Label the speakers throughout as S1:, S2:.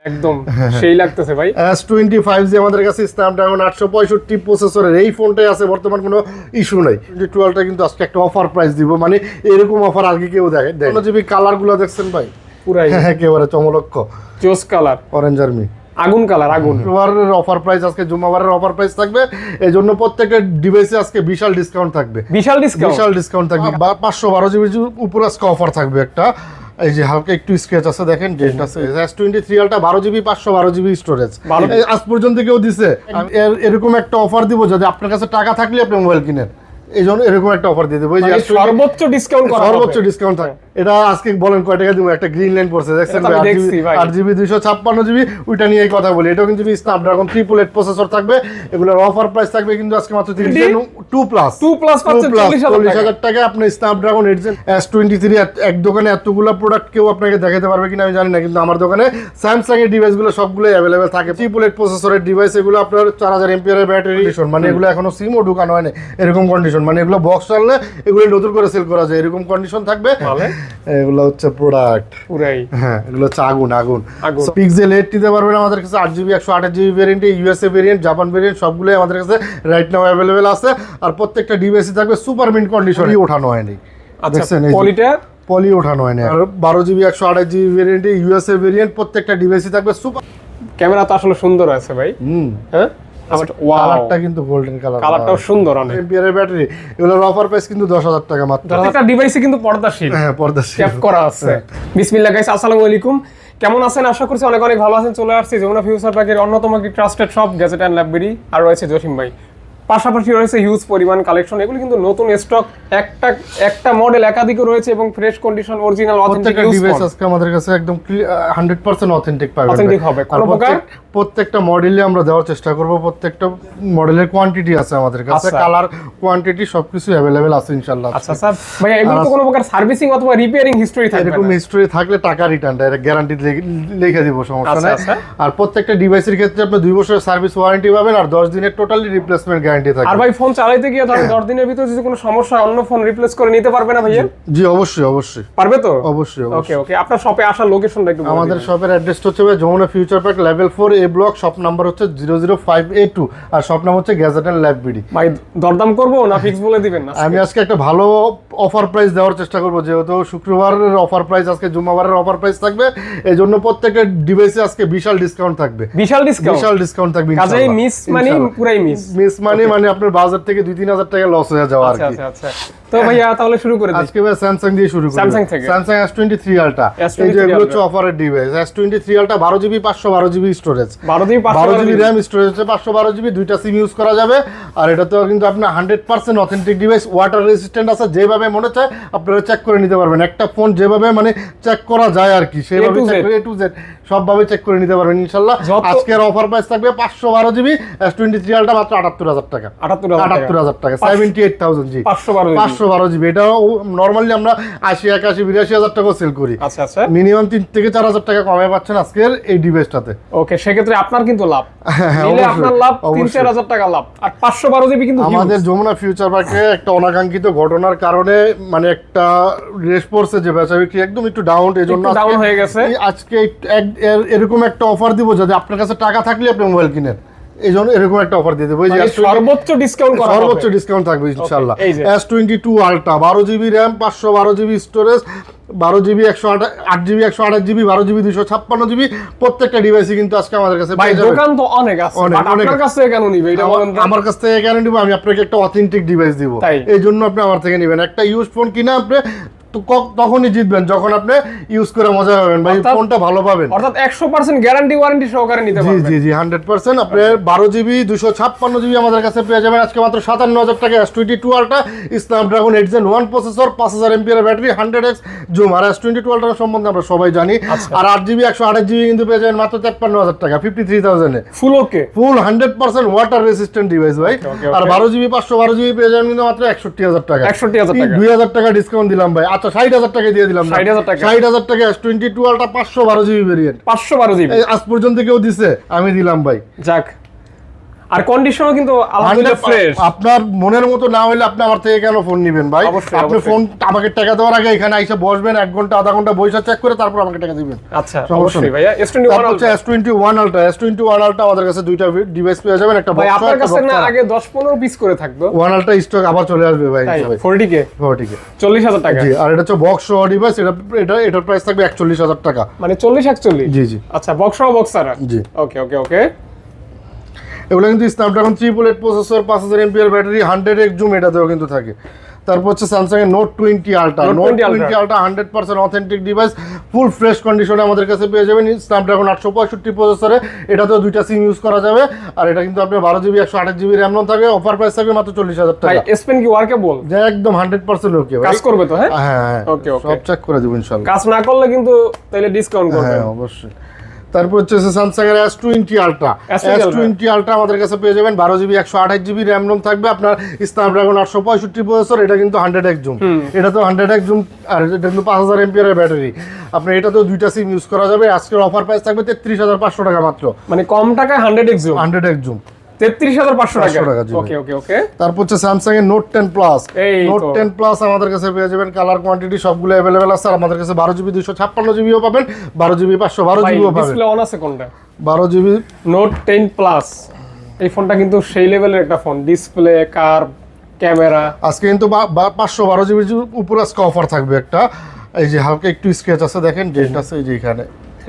S1: একদম সেই লাগতেছে ভাই।
S2: S25 যে আমাদের কাছে স্ন্যাপড্রাগন 865 প্রসেসরের এই ফোনটাই আছে, বর্তমান কোনো ইস্যু নাই। 12টা কিন্তু আজকে একটা অফার প্রাইস দিব, মানে এরকম অফার আগে কেউ দেখে। 1 কালারগুলো দেখছেন ভাই,
S1: পুরাই
S2: একেবারে চমলক্ষ
S1: জোস কালার,
S2: অরেঞ্জ আর্মি
S1: আগুন কালার, আগুন।
S2: শুক্রবারের অফার প্রাইস আজকে, জুম্মাবারের অফার প্রাইস থাকবে, এই জন্য প্রত্যেকটা ডিভাইসে আজকে বিশাল ডিসকাউন্ট থাকবে।
S1: বিশাল ডিসকাউন্ট
S2: থাকবে। 512 জিবির উপর আজকে অফার থাকবে একটা। এই যে হালকা একটু স্ক্র্যাচ আছে, দেখেন ডেট আছে। S23 আলটা 12 জিবি 512 জিবি স্টোরেজ আজ পর্যন্ত কেউ দিছে। এরকম একটা অফার দিব, যদি আপনার কাছে টাকা থাকলে আপনি মোবাইল কিনেন, এই জন্য এরকম একটা অফার দিয়ে দেবো।
S1: সর্বোচ্চ ডিসকাউন্ট
S2: থাকে। এটা আজকে বলেন কয় টাকা দিব? একটা গ্রিন লাইন পড়ছে, দেখছেন 8GB 256 জিবি, ওইটা নিয়ে কথা বলি। এটাও কিন্তু স্ন্যাপড্রাগন 888 প্রসেসর থাকবে। এগুলোর অফার প্রাইস থাকবে কিন্তু আজকে মাত্র 40,000 টাকা। আপনি স্ন্যাপড্রাগন S23 এক দোকানে এতগুলো প্রোডাক্ট কেউ আপনাকে দেখাতে পারবে কিনা আমি জানি না, কিন্তু আমার দোকানে স্যামসাং এর ডিভাইসগুলো সবগুলো অ্যাভেলেবেল থাকে। 888 প্রসেসরের ডিভাইস, এগুলো আপনার 4000 এমপিআর ব্যাটারি, মানে এগুলো এখনো সিমও ঢুকানো হয়নি, এরকম কন্ডিশন। মানে এগুলো বক্স চাললে এগুলো নতুন করে সেল করা যায়, এরকম কন্ডিশন থাকবে। এগুলো হচ্ছে প্রোডাক্ট পুরাই, হ্যাঁ এগুলো হচ্ছে আগুন। পিক্সেল 8 দিতে পারবেন আমাদের কাছে, 8GB 128GB variant, USA variant, Japan variant, সবগুলোই আমাদের কাছে রাইট নাও অ্যাভেলেবেল আছে। আর প্রত্যেকটা ডিভাইসই থাকবে সুপার মিন্ট কন্ডিশন, ওঠানো হয়নি। দেখছেন পলি ওঠানো হয়নি। আর 12GB 128GB variant, USA variant, প্রত্যেকটা ডিভাইসই থাকবে সুপার।
S1: ক্যামেরা তো আসলে সুন্দর আছে ভাই। হ্যাঁ,
S2: কালারটা কিন্তু গোল্ডেন কালার,
S1: কালারটাও সুন্দর। অনেক
S2: এমপিআর ব্যাটারি, এগুলোর অফার প্রাইস কিন্তু 10,000 টাকা মাত্র।
S1: প্রত্যেকটা ডিভাইসে কিন্তু পর্দাশীল,
S2: হ্যাঁ পর্দাশীল
S1: ক্যাপ করা আছে। বিসমিল্লাহ গাইস, আসসালামু আলাইকুম। কেমন আছেন? আশা করছি অনেক অনেক ভালো আছেন। চলে আসছি যমুনা ফিউচার পার্কের অন্যতম একটি trusted shop gadget and library, আর রয়েছে জসিম ভাই। পাশাপাশি রয়েছে হিউজ পরিমাণ কালেকশন। এগুলো কিন্তু নতুন স্টক, একটা মডেল একাধিকও রয়েছে এবং fresh condition, original authentic
S2: device আজকে আমাদের কাছে একদম 100% অথেন্টিক পাবেন।
S1: অথেন্টিক হবে কোনো প্রকার।
S2: প্রত্যেকটা মডেলে আমরা দেওয়ার চেষ্টা করব। প্রত্যেকটা মডেলের কোয়ান্টিটি আছে আমাদের কাছে, কালার কোয়ান্টিটি সবকিছু अवेलेबल আছে ইনশাআল্লাহ।
S1: আচ্ছা স্যার, ভাই এগুলো তো কোনো প্রকার সার্ভিসিং অথবা রিপেয়ারিং হিস্টরি থাকবে?
S2: এরকম হিস্টরি থাকলে টাকা রিটার্ন ডাইরেক্ট গ্যারান্টি লিখে দিব, সমস্যা নাই। আর প্রত্যেকটা ডিভাইসের ক্ষেত্রে আপনি 2 বছরের সার্ভিস ওয়ারেন্টি পাবেন, আর 10 দিনের টোটালি রিপ্লেসমেন্ট গ্যারান্টি থাকবে।
S1: আর ভাই ফোন চালাতে গিয়ে ধরেন 10 দিনের ভিতরে যদি কোনো সমস্যা হয়, অন্য ফোন রিপ্লেস করে নিতে পারবে না ভাইয়া?
S2: জি অবশ্যই পারবে তো, অবশ্যই।
S1: ওকে, আপনার শপে আসার লোকেশনটা একটু বলুন।
S2: আমাদের শপের অ্যাড্রেসটা হচ্ছে যমুনা ফিউচার পার্ক লেভেল 4 এ ব্লক, শপ নাম্বার হচ্ছে 005A2, আর শপ নাম হচ্ছে গ্যাজেট এন্ড লাইব্রেরি।
S1: ভাই দরদাম করব না ফিক্স বলে দিবেন না?
S2: আমি আজকে একটা ভালো অফার প্রাইস দেওয়ার চেষ্টা করব, যেহেতু শুক্রবারের অফার প্রাইস আজকে জুম্মাবারের অফার প্রাইস থাকবে, এই জন্য প্রত্যেকটা ডিভাইসে আজকে বিশাল ডিসকাউন্ট থাকবে।
S1: বিশাল ডিসকাউন্ট
S2: থাকবে।
S1: কাজেই মিস মানে পুরাই মিস
S2: মানে আপনার বাজার থেকে 2-3 হাজার টাকা লস হয়ে যাওয়া আর কি।
S1: আচ্ছা। তো ভাইয়া তাহলে শুরু করে দিই।
S2: আজকে ভাই স্যামসাং দিয়ে শুরু করি। স্যামসাং S23 আলটা, এই যে এগুলো হচ্ছে অফারের ডিভাইস। S23 আলটা 12GB 512GB storage, 12GB RAM storage হচ্ছে, 512GB, দুইটা সিম ইউজ করা যাবে। আর এটা তো কিন্তু আপনার 100% অথেন্টিক ডিভাইস, ওয়াটার রেজিস্ট্যান্ট আছে। যেভাবে মনে চায় আপনারা চেক করে নিতে পারবেন। একটা ফোন যেভাবে মানে চেক করা যায় আর কি, সেভাবে চেক করে A to Z সবভাবে চেক করে নিতে পারবেন ইনশাআল্লাহ। আজকের অফার প্রাইস থাকবে 512GB S23 আলটা মাত্র 78,000 টাকা। 78,000 টাকা, 78,000। জি 512GB। এটা নরমালি আমরা 80, 81, 82,000 টাকা সেল করি।
S1: আচ্ছা,
S2: মিনিমাম 3 থেকে 4,000 টাকা কমে পাচ্ছেন আজকের এই ডিভাইসটাতে।
S1: ওকে, সেক্ষেত্রে আপনার কিন্তু লাভ, নিলে আপনার লাভ 3-4,000 টাকা লাভ। আর 512GB কিন্তু
S2: আমাদের যমুনা ফিউচার পার্কে একটা অনাকাঙ্ক্ষিত ঘটনার কারণে মানে একটা রেস পড়ছে, যে বেচা বিক্রি একদম একটু ডাউন, এজন্য
S1: ডাউন হয়ে গেছে।
S2: আজকে এরকম একটা অফার দিব, যদি আপনার কাছে টাকা থাকলে আপনি মোবাইল কিনেন, এই জন্য এরকম একটা অফার দিয়ে দেবো।
S1: সর্বোচ্চ
S2: ডিসকাউন্ট থাকবে ইনশাআল্লাহ। S22 আলটা 12GB RAM 512GB storage, 12GB 108GB 128GB 12GB 256GB, প্রত্যেকটা ডিভাইসই কিন্তু আজকে আমাদের কাছে
S1: পেয়ে যাবেন। দোকান তো অনেক আছে, বাট আপনার কাছ থেকে কেন নিবে এটা বলেন?
S2: আমার কাছ থেকে কেন নিব? আমি আপনাকে একটা অথেন্টিক ডিভাইস দিব, এই জন্য আপনি আমার থেকে নেবেন। একটা ইউজ ফোন কিনে আপনি তখনই জিতবেন যখন আপনি ইউজ করে মজা পাবেন, ভাই ফোনটা ভালো পাবেন।
S1: অর্থাৎ 100% গ্যারান্টি ওয়ারেন্টি সহকারে নিতে পারবেন।
S2: জি 100%। আপনি 12GB 256GB আমাদের কাছে পেয়ে যাবেন আজকে মাত্র 57,000 টাকা। S22 ultra Snapdragon 8 Gen 1 processor, 5000 MPR battery, 100x zoom. আর S22 আলটার সম্বন্ধে আমরা সবাই জানি। আর 8GB 128GB কিন্তু পেয়ে যাবেন মাত্র 53,000 টাকা, 53,000 এ। ফুল 100% ওয়াটার রেসিস্ট্যান্ট ডিভাইস ভাই। আর 12GB 512GB পেয়ে যাবেন কিন্তু মাত্র 61,000 টাকা। 2,000 টাকা ডিসকাউন্ট দিলাম ভাই। 60,000 টাকা দিয়ে দিলাম। 60,000 টাকা S22 আলটা 512GB ভেরিয়েন্ট, 512GB আজ পর্যন্ত কেউ দিছে, আমি দিলাম ভাই।
S1: যাক আর কন্ডিশনও কিন্তু আলহামদুলিল্লাহ ফ্রেশ।
S2: আপনার মনের মতো না হলে আপনি আমার থেকে কেন ফোন নেবেন ভাই?
S1: অবশ্যই,
S2: আপনি ফোন আমাকে টাকা দেওয়ার আগে এখানে এসে বসবেন 1 ঘন্টা আধা ঘন্টা বসে চেক করে তারপর আমাকে টাকা দিবেন।
S1: আচ্ছা অবশ্যই ভাইয়া। S21
S2: হচ্ছে S21 Ultra। S21 Ultra আমাদের কাছে দুইটা ডিভাইস পেয়ে যাবেন, একটা
S1: ভাই
S2: বক্স
S1: আপনার কাছে না আগে 10-15 পিস করে থাকতো
S2: 1 Ultra স্টক আবার চলে আসবে ভাই।
S1: 40k 40,000 টাকা।
S2: জি, আর এটা হচ্ছে বক্স সহ ডিভাইস। এটার প্রাইস থাকবে 41,000 টাকা।
S1: মানে 40-41।
S2: জি জি।
S1: আচ্ছা বক্স সহ বক্স ছাড়া।
S2: জি।
S1: ওকে ওকে ওকে।
S2: এগুলো কিন্তু Snapdragon 388 processor, 5000 mAh battery, 100x zoom এটাতেও কিন্তু থাকে। তারপর হচ্ছে স্যামসাং এর Note 20 Ultra। Note 20 Ultra 100% authentic device, full fresh কন্ডিশনে আমাদের কাছে পেয়ে যাবেন। স্ন্যাপড্রাগন 865 প্রসেসরে, এটাতেও দুইটা সিম ইউজ করা যাবে। আর এটা কিন্তু আপনার 12GB 128GB RAM রম থাকে। অফার প্রাইস থাকবে মাত্র 40,000 টাকা।
S1: ভাই S Pen কি ওয়ার্কেবল?
S2: যে একদম 100% ওকে ভাই।
S1: কাজ করবে তো? হ্যাঁ
S2: হ্যাঁ
S1: ওকে ওকে।
S2: সব চেক করে দেব ইনশাআল্লাহ।
S1: কাজ না করলে কিন্তু তাহলে ডিসকাউন্ট করবেন।
S2: হ্যাঁ অবশ্যই। তারপর হচ্ছে স্যামসাং এর S20 Ultra।
S1: S20
S2: S20 Ultra আমাদের কাছে পেয়ে যাবেন 12GB 128GB RAM রম থাকবে। আপনার স্ন্যাপড্রাগন 865 প্রসেসর, এটা কিন্তু 100x জুম, এটা তো 100x জুম, আর এটা কিন্তু 5000 mAh এর ব্যাটারি। আপনার এটাতেও দুইটা সিম ইউজ করা যাবে। আজকের অফার প্রাইস থাকবে 33,500 টাকা মাত্র।
S1: মানে কম টাকায় 100x জুম,
S2: 100x জুম
S1: 33,500 টাকা।
S2: জি
S1: ওকে ওকে ওকে।
S2: তারপর হচ্ছে স্যামসাং এর Note 10 Plus।
S1: এই
S2: Note 10 Plus আমাদের কাছে পেয়ে যাবেন, কালার কোয়ান্টিটি সবগুলো अवेलेबल আছে। আর আমাদের কাছে 12GB 256GB ও পাবেন, 12GB 512GB ও পাবেন।
S1: ডিসপ্লে অন আছে কোনটা?
S2: 12GB
S1: Note 10 Plus। এই ফোনটা কিন্তু সেই লেভেলের একটা ফোন, ডিসপ্লে, কার্ভ, ক্যামেরা।
S2: আজকে কিন্তু 512GB উপর আজকে অফার থাকবে একটা। এই যে হালকা একটু স্কেচ আছে, দেখেন ডেট আছে এই যে এখানে।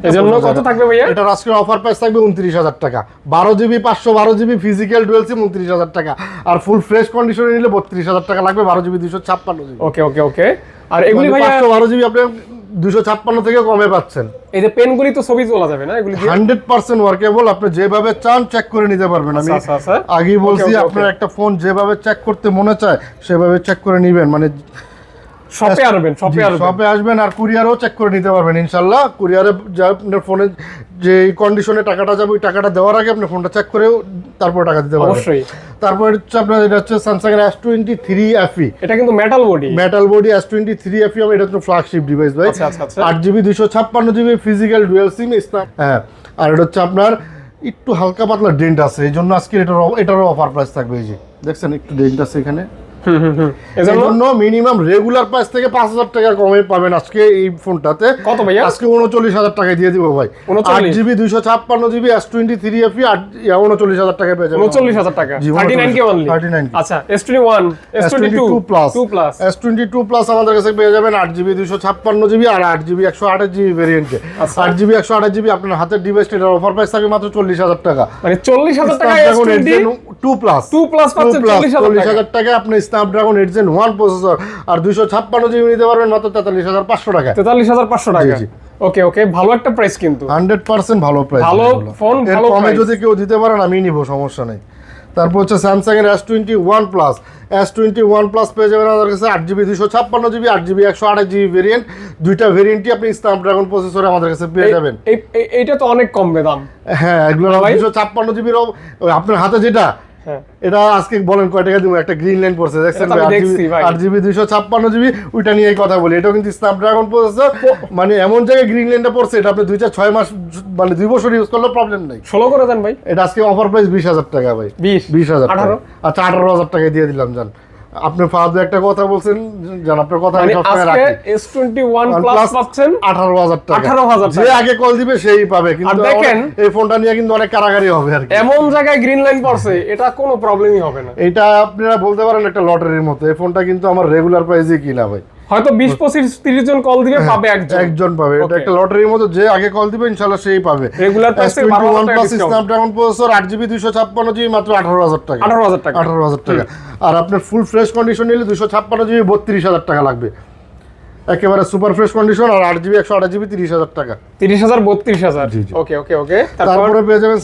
S1: এজন্য কত থাকবে ভাইয়া?
S2: এটার আজকে অফার প্রাইস থাকবে 29,000 টাকা। 12GB 512GB physical dual SIM 29,000 টাকা। আর ফুল ফ্রেশ কন্ডিশনে নিলে 32,000 টাকা লাগবে, 12GB 256GB।
S1: ওকে ওকে ওকে। আর এগুলি ভাইয়া
S2: 512GB আপনি 256 থেকে কমে পাচ্ছেন।
S1: এই যে পেনগুলি তো ছবি তোলা যাবে না এগুলি দিয়ে?
S2: 100% ওয়ার্কেবল। আপনি যেভাবে চান চেক করে নিতে পারবেন। আমি
S1: আচ্ছা, আচ্ছা।
S2: আগেই বলছি,
S1: ওকে, ওকে,
S2: আপনার একটা ফোন যেভাবে চেক করতে মনে চায় সেভাবে চেক করে নেবেন। মানে
S1: শপে আসবেন,
S2: শপে আসবেন আর কুরিয়ারও চেক করে নিতে পারবেন ইনশাল্লাহ। কুরিয়ারে আপনার ফোনের যে কন্ডিশনে টাকাটা যাবে ওই টাকাটা দেওয়ার আগে আপনি ফোনটা চেক করেও তারপর টাকা দিতে পারবেন।
S1: অবশ্যই।
S2: তারপর হচ্ছে আপনার এটা হচ্ছে স্যামসাং এর S23 FE।
S1: এটা কিন্তু মেটাল বডি
S2: S23 FE। এটা হচ্ছে ফ্ল্যাগশিপ ডিভাইস ভাই।
S1: আচ্ছা আচ্ছা আচ্ছা।
S2: 8GB 256GB physical dual SIM snap. হ্যাঁ, আর এটা হচ্ছে আপনার একটু হালকা পাতলা ডেন্ট আছে, এই জন্য আজকে এটারও অফার প্রাইস থাকবে। এই যে দেখছেন একটু ডেন্ট আছে এখানে। এজন্য মিনিমাম রেগুলার প্রাইস থেকে 5,000 টাকা কমে পাবেন আজকে এই ফোনটাতে।
S1: কত ভাইয়া?
S2: আজকে 39,000 টাকায় দিয়ে দিব ভাই। 8GB 256GB S23 FE 39,000 টাকায় পেয়ে যাবেন।
S1: 39,000 টাকা। 39k only.
S2: 39K।
S1: আচ্ছা S21 S22
S2: Plus
S1: Plus
S2: S22 Plus আমাদের কাছে পেয়ে যাবেন 8GB 256GB আর 8GB 128GB ভেরিয়েন্টে। 8GB 128GB আপনার হাতের ডিভাইস, এটার অফার প্রাইস থাকে মাত্র 40,000 টাকা।
S1: মানে 40,000 টাকা
S2: S22 Plus
S1: 2 Plus পাচ্ছেন
S2: 40,000 টাকা। আপনি স্ন্যাপড্রাগন 8 Gen 1 প্রসেসর আর 256GB নিতে পারবেন মাত্র 43,500 টাকা।
S1: 43,500 টাকা।
S2: জি।
S1: ওকে ওকে, ভালো একটা প্রাইস কিন্তু।
S2: 100% ভালো প্রাইস।
S1: ভালো ফোন, ভালো
S2: কমে
S1: প্রাইস।
S2: যদি কেউ দিতে পারেন আমি নিব, সমস্যা নেই। তারপর হচ্ছে স্যামসাং এর S21 Plus। S21 Plus পেয়ে যাবেন আমাদের কাছে 8GB 256GB 8GB 128GB variant. দুইটা ভেরিয়েন্টই আপনি স্ন্যাপড্রাগন প্রসেসরে আমাদের কাছে পেয়ে যাবেন।
S1: এইটা তো অনেক কম দাম।
S2: হ্যাঁ, এগুলো 256GB আপনার হাতে যেটা, এটা আজকে বলেন কয় টাকা দিব? একটা গ্রিন লাইন পড়ছে দেখছেন, 8GB 256GB, ওইটা নিয়ে কথা বলি। এটাও কিন্তু স্ন্যাপড্রাগন প্রসেসর। মানে এমন জায়গায় গ্রিন লাইনটা পড়ছে, এটা আপনি 2-6 মাস মানে 2 বছর ইউজ করলে প্রবলেম নাই।
S1: 16 করে দেন ভাই।
S2: এটা আজকে অফার প্রাইস 20,000 টাকা ভাই।
S1: 20,000
S2: টাকা। আচ্ছা 18,000 টাকায় দিয়ে দিলাম। জান আপনি ফালতু একটা কথা বলছেন, জান আপনার কথা আমি সবসময় রাখি।
S1: S21 Plus পাচ্ছেন
S2: 18,000 টাকা।
S1: 18,000
S2: যে আগে কল দিবে সেই পাবে। কিন্তু
S1: দেখেন
S2: এই ফোনটা নিয়ে কিন্তু অনেক কারাগারি হবে আর কি।
S1: এমন জায়গায় গ্রিন লাইন পড়ছে, এটা কোনো প্রবলেমই হবে না।
S2: এটা আপনারা বলতে পারেন একটা লটারির মতো। এই ফোনটা কিন্তু আমার রেগুলার প্রাইসে কিনা ভাই।
S1: হয়তো 20-25-30 জন কল দিবে, পাবে
S2: একজন পাবে। এটা একটা লটারির মতো, যে আগে কল দিবে ইনশাআল্লাহ সেই পাবে।
S1: রেগুলার প্রাইসে
S2: 21 Plus Snapdragon processor 8GB 256GB মাত্র 18,000 টাকা। 18,000 টাকা। আর আপনার ফুল ফ্রেশ কন্ডিশন নিলে 256GB 32,000 টাকা লাগবে। একেবারে সুপার ফ্রেশ কন্ডিশন। আর 8GB 128GB 30,000 টাকা।
S1: 30,000 32,000। ওকে ওকে ওকে।
S2: তারপরে পেয়ে যাবেন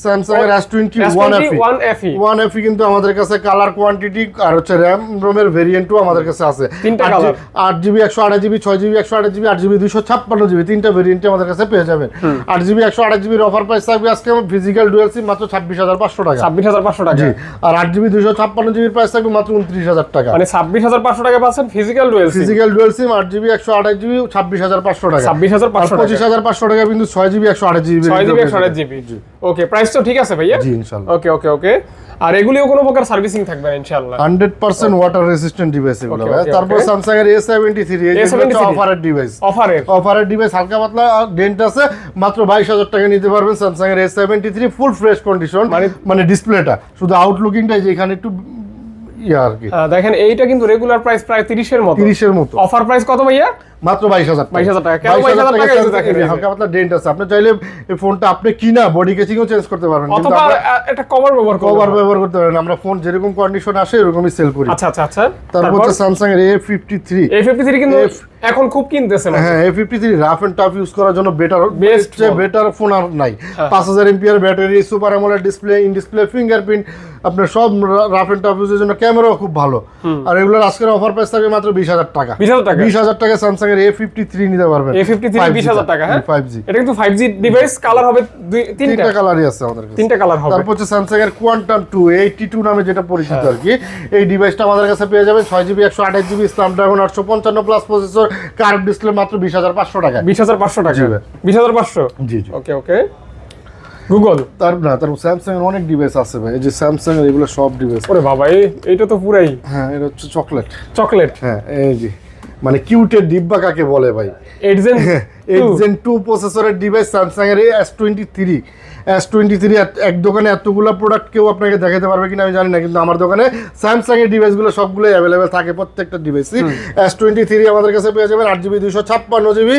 S2: স্যামসাং এর S21 FE কিন্তু আমাদের কাছে কালার কোয়ান্টিটি আর হচ্ছে RAM রোমের ভেরিয়েন্টও আমাদের কাছে আছে।
S1: 3টা colour,
S2: 8GB 128GB 6GB 128GB 8GB 256GB, 3টা ভেরিয়েন্টে আমাদের কাছে পেয়ে যাবেন। 8GB 128GB এর অফার প্রাইস থাকবে আজকে ফিজিক্যাল ডুয়াল সিম মাত্র 26,500 টাকা।
S1: 26,500 টাকা।
S2: আর 8GB 256GB এর প্রাইস থাকবে মাত্র 29,000 টাকা।
S1: মানে 26,500 টাকা পাচ্ছেন ফিজিক্যাল ডুয়াল
S2: ডুয়েল সিম 8GB 128GB 26,500 টাকা।
S1: 26,500 টাকা।
S2: 25,500 টাকা কিন্তু 6GB 128GB
S1: 6GB 128GB। ওকে, প্রাইস তো ঠিক আছে ভাইয়া?
S2: জি ইনশাআল্লাহ।
S1: ওকে ওকে ওকে। আর এগুলিও কোনো প্রকার সার্ভিসিং থাকবে না ইনশাআল্লাহ?
S2: 100% ওয়াটার রেসিস্ট্যান্ট ডিভাইস এগুলো
S1: Okay,
S2: ভাই।
S1: okay,
S2: তারপর
S1: okay.
S2: স্যামসাং এর A73 এই যে অফারের ডিভাইস, অফারের ডিভাইস হালকা পাতলা ডেন্ট আছে, মাত্র 22,000 টাকা নিতে পারবেন স্যামসাং এর A73 ফুল ফ্রেশ কন্ডিশন, মানে ডিসপ্লেটা শুধু আউটলুকিংটাই যে এখানে একটু আর কি।
S1: দেখেন এইটা কিন্তু রেগুলার প্রাইস প্রায় 30 এর মতো।
S2: 30 এর মতো।
S1: অফার প্রাইস কত ভাইয়া?
S2: মাত্র 22,000 টাকা।
S1: 22,000 টাকা। কেন 22,000 টাকা দিতে দেখেন
S2: হালকা পাতলা ডেন্ট আছে। আপনি চাইলে এই ফোনটা আপনি কিনা বডি কেচিংও চেঞ্জ করতে পারবেন,
S1: অথবা একটা কভার ব্যবহার
S2: করতে পারেন। আমরা ফোন যেরকম কন্ডিশন আসে এরকমই সেল করি।
S1: আচ্ছা আচ্ছা আচ্ছা।
S2: তারপর হচ্ছে স্যামসাং এর A53
S1: কিন্তু এখন খুব কিনতেছে না।
S2: হ্যাঁ, A53 rough and tough use করার জন্য বেটার ফোন আর নাই। 5000 mAh battery, super AMOLED display, in display fingerprint, আপনার সব রাফ এন্ড টাফ ইউজের জন্য ক্যামেরাও খুব ভালো। আর এগুলোর আজকের অফার প্রাইস থাকবে মাত্র 20,000 টাকা।
S1: 20,000
S2: টাকা স্যামসাং এর A53 নিতে পারবেন।
S1: A53 20,000 টাকা। হ্যাঁ
S2: 5G।
S1: এটা কিন্তু 5G ডিভাইস, কালার হবে তিনটা
S2: কালারই আছে আমাদের কাছে।
S1: তিনটা কালার হবে।
S2: তারপর হচ্ছে স্যামসাং এর কোয়ান্টাম 282 নামে যেটা পরিচিত আর কি, এই ডিভাইসটা আমাদের কাছে পেয়ে যাবেন 6GB 128GB Snapdragon 855 plus processor, curve display, মাত্র 20,500 টাকা।
S1: 20,500 টাকা। 20,500।
S2: জি জি।
S1: ওকে ওকে। গুগল
S2: তারপর স্যামসাং এর অনেক ডিভাইস আছে ভাই, এই যে স্যামসাং এর এগুলো সব ডিভাইস।
S1: ওরে বাবা, এইটা তো পুরাই।
S2: হ্যাঁ, এটা হচ্ছে
S1: চকলেট।
S2: হ্যাঁ, এই যে মানে কিউটের ডিব্বা কাকে বলে ভাই।
S1: 8 Gen
S2: 2 প্রসেসরের ডিভাইস স্যামসাং এর S23 এক দোকানে এতগুলো প্রোডাক্ট কেউ আপনাকে দেখাতে পারবে কিনা আমি জানি না, কিন্তু আমার দোকানে স্যামসাং এর ডিভাইসগুলো সবগুলোই অ্যাভেলেবেল থাকে, প্রত্যেকটা ডিভাইসই। S23 আমাদের কাছে পেয়ে যাবেন 8GB 256GB,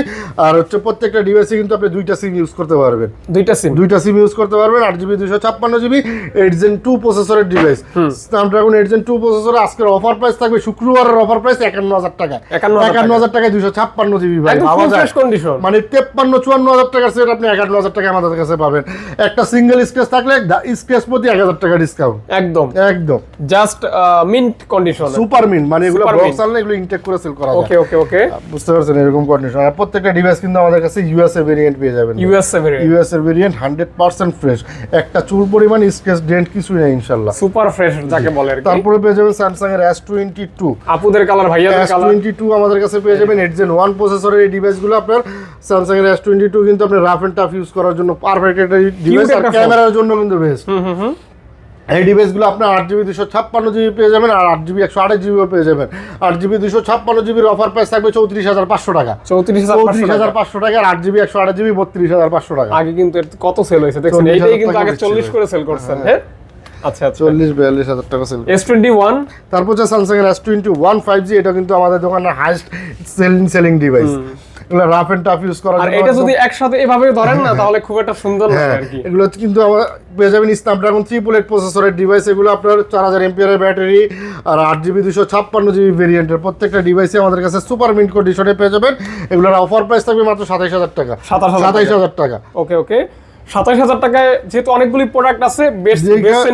S2: আর হচ্ছে প্রত্যেকটা ডিভাইসে কিন্তু আপনি দুইটা সিম ইউজ করতে পারবেন। দুইটা সিম ইউজ করতে পারবেন। 8GB 256GB 8 Gen 2 প্রসেসরের ডিভাইস, স্ন্যাপড্রাগন 8 Gen 2 প্রসেসরে আজকের অফার প্রাইস থাকবে, শুক্রবারের অফার প্রাইস 51,000 টাকা। 51,000 টাকায় 256GB ভাই, ভাবা যায়। মানে 53-54,000 টাকার সেট আপনি 51,000 টাকা আমাদের কাছে পাবেন। একটা সিঙ্গেল স্ক্র্যাচ থাকলে স্ক্র্যাচ প্রতি 1,000 টাকা ডিসকাউন্ট। একদম
S1: just mint condition,
S2: super mint, মানে এগুলো বক্স আনলে এগুলো ইনটেক করে সেল করা যায়।
S1: ওকে ওকে ওকে,
S2: বুঝতে পারছেন এরকম কন্ডিশন। আর প্রত্যেকটা ডিভাইস কিন্তু আমাদের কাছে ইউএসএ ভেরিয়েন্ট পেয়ে যাবেন। ইউএসএ ভেরিয়েন্ট 100% ফ্রেশ, একটা চুল পরিমাণ স্ক্র্যাচ ডেন্ট কিছুই নাই ইনশাআল্লাহ,
S1: সুপার ফ্রেশ যাকে বলে আর কি।
S2: তারপরে পেয়ে যাবেন স্যামসাং এর S22
S1: আপুদের কালার, ভাইয়াদের কালার।
S2: S22 আমাদের কাছে পেয়ে যাবেন 8 Gen 1 প্রসেসরের এই ডিভাইসগুলো। আপনার স্যামসাং এর S22 কিন্তু আপনি রাফ এন্ড টাফ ইউজ করার জন্য পারফেক্ট একটা ডিভাইস, আর ক্যামেরার জন্য কিন্তু বেস্ট। এই ডিভাইসগুলো আপনার 8GB 256GB পেয়ে যাবেন, আর 8GB 128GB পেয়ে যাবেন। 8GB 256GB অফার প্রাইস থাকবে 34,500 টাকা। 34,500 টাকা। আর 8GB 128GB 32,500 টাকা।
S1: আগে কিন্তু কত সেল হয়েছে দেখছেন, এইটাই কিন্তু আগে 40 করে সেল করছেন। হ্যাঁ আচ্ছা,
S2: 40-42,000 টাকা সেল।
S1: S21,
S2: তারপর হচ্ছে স্যামসাং এর S21 5G, এটা কিন্তু আমাদের দোকানের হাইয়েস্ট সেলিং ডিভাইস। এগুলো রাফ এন্ড টাফ ইউজ করার জন্য,
S1: আর এটা যদি একসাথে এভাবে ধরেন না তাহলে খুব একটা সুন্দর লাগে আর কি।
S2: এগুলো কিন্তু আমরা পেয়ে যাবেন স্ন্যাপড্রাগন 388 প্রসেসরের ডিভাইস। এগুলো আপনার 4000 mAh ব্যাটারি আর 8GB 256GB ভেরিয়েন্টের প্রত্যেকটা ডিভাইসে আমাদের কাছে সুপার মিন্ট কন্ডিশনে পেয়ে যাবেন। এগুলোর অফার প্রাইস থাকবে মাত্র 27,000 টাকা। 27,000 টাকা।
S1: ওকে ওকে, 27,000 টাকায় যেহেতু অনেকগুলি প্রোডাক্ট আছে, বেস্ট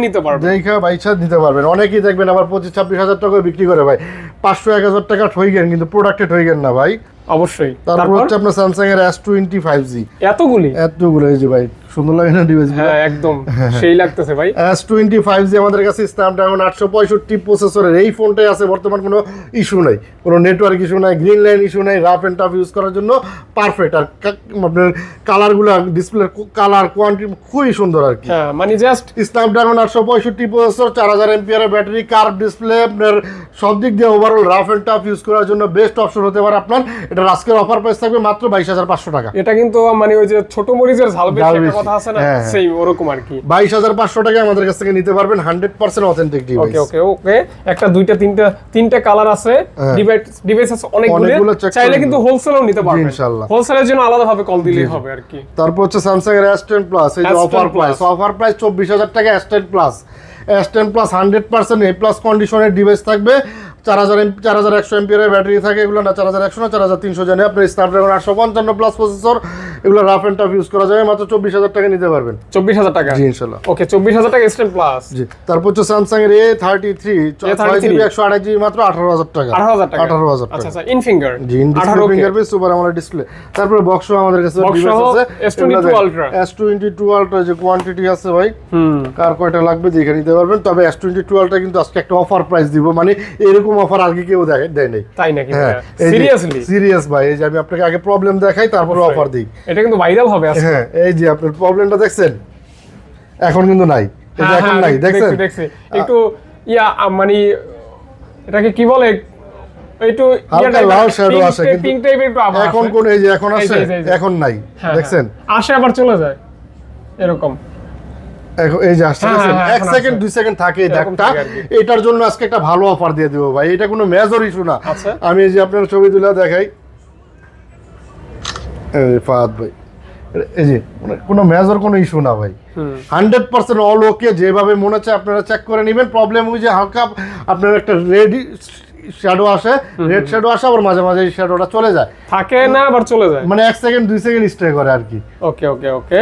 S1: নিতে পারবেন, দেখা
S2: বাইচা নিতে পারবেন। অনেকেই দেখবেন আবার 25-26,000 টাকায় বিক্রি করে ভাই, 500-1,000 টাকা ঠইগেন, কিন্তু প্রোডাক্টে ঠইগেন না ভাই।
S1: অবশ্যই।
S2: তারপর হচ্ছে আপনার স্যামসাং এর S25G,
S1: এতগুলো
S2: এই যে ভাই সুন্দর লাগে না ডিভাইস?
S1: হ্যাঁ একদম সেই লাগতেছে ভাই।
S2: S25G আমাদের কাছে স্ন্যাপড্রাগন 865 প্রসেসরের এই ফোনটাই আছে বর্তমান, কোনো ইস্যু নাই, কোনো নেটওয়ার্ক ইস্যু নাই, গ্রিন লাইন ইস্যু নাই, রাফ এন্ড টাফ ইউজ করার জন্য পারফেক্ট। আর আপনার কালারগুলো, ডিসপ্লের কালার কোয়ান্টিটি খুবই সুন্দর আর কি।
S1: হ্যাঁ মানে just
S2: Snapdragon 865 processor, 4000 mAh battery, curve display, আপনার সব দিক দিয়ে overall rough and tough use করার জন্য বেস্ট অপশন হতে পারে আপনার। এটা আজকের অফার প্রাইস থাকবে মাত্র 22,500 টাকা।
S1: এটা কিন্তু মানে ওই যে ছোট মরিচের ঝাল বেশি কথা আছে না, সেই ওরকম আর কি।
S2: 22,500 টাকা আমাদের কাছ থেকে নিতে পারবেন, 100% অথেন্টিক ডিভাইস।
S1: ওকে ওকে ওকে, একটা দুইটা তিনটা কালার আছে, ডিভাইস আছে অনেকগুলো, চাইলে কিন্তু হোলসেলও নিতে পারবেন ইনশাআল্লাহ। হোলসেলের জন্য আলাদা ভাবে কল দিলেই হবে আর কি।
S2: তারপর হচ্ছে স্যামসাং এর S10 প্লাস, এই যে অফার প্রাইস 24,000 টাকা। S10 প্লাস 100% A+ কন্ডিশনের ডিভাইস থাকবে। 4100 mAh ব্যাটারি থাকে, এগুলো না 4100 না 4300 জানে। আপনার স্ন্যাপড্রাগন 855 প্লাস প্রসেসর, এগুলো রাফ এন্ড টাফ ইউজ করা যাবে, মাত্র 24,000 টাকা নিতে পারবেন।
S1: 24,000 টাকা,
S2: জি ইনশাআল্লাহ।
S1: ওকে 24,000 টাকা স্ট্যান্ড প্লাস।
S2: জি, তারপর হচ্ছে স্যামসাং এর A33 6GB 128GB মাত্র 18,000 টাকা।
S1: 18,000 টাকা।
S2: 18,000 টাকা।
S1: আচ্ছা আচ্ছা, in finger.
S2: G, in display fingerprint super AMOLED display. তারপর বক্স আমাদের কাছে ডিভাইস আছে
S1: S22 Ultra।
S2: S22 Ultra যে কোয়ান্টিটি আছে ভাই, কার কয়টা লাগবে দেখে নিতে পারবেন। তবে S22 Ultra কিন্তু আজকে একটা অফার প্রাইস দিব, মানে এরকম অফার আগে কেউ দেয় নাই।
S1: তাই নাকি?
S2: হ্যাঁ,
S1: সিরিয়াসলি?
S2: সিরিয়াস ভাই, এই যে আমি আপনাকে আগে প্রবলেম দেখাই তারপর অফার দিই।
S1: এটা কিন্তু ভাইরাল হবে আজকে।
S2: হ্যাঁ, এই যে আপনার প্রবলেমটা দেখছেন, এখন কিন্তু নাই, এটা এখন নাই, দেখছেন?
S1: দেখছি একটু মানে এটাকে কি বলে, একটু
S2: হালকা লাল শ্যাডো আসে, কিন্তু
S1: পিঙ্ক টাইপের একটু আভা
S2: এখন
S1: আছে।
S2: কোন এই যে এখন আসে, এখন নাই, দেখছেন?
S1: আসে আবার চলে যায় এরকম।
S2: এখন এই যে আসছে, দেখছেন? 1 সেকেন্ড 2 সেকেন্ড থাকে এই দাগটা। এটার জন্য আজকে একটা ভালো অফার দিয়ে দেব ভাই, এটা কোনো মেজর ইস্যু না। আমি এই যে আপনার ছবি তুলে দেখাই, এই ফাহাদ ভাই, এই যে কোনো মেজর কোনো ইস্যু না ভাই, 100% অল ওকে। যেভাবে মনে হচ্ছে আপনারা চেক করে নেবেন। প্রবলেম ওই যে হালকা আপনার একটা রেড শ্যাডো আসে, রেড শ্যাডো আসে, আবার মাঝে মাঝে এই শ্যাডোটা চলে যায়,
S1: থাকে না আবার চলে যায়,
S2: মানে 1 সেকেন্ড 2 সেকেন্ড স্টে করে আর কি।
S1: ওকে ওকে ওকে।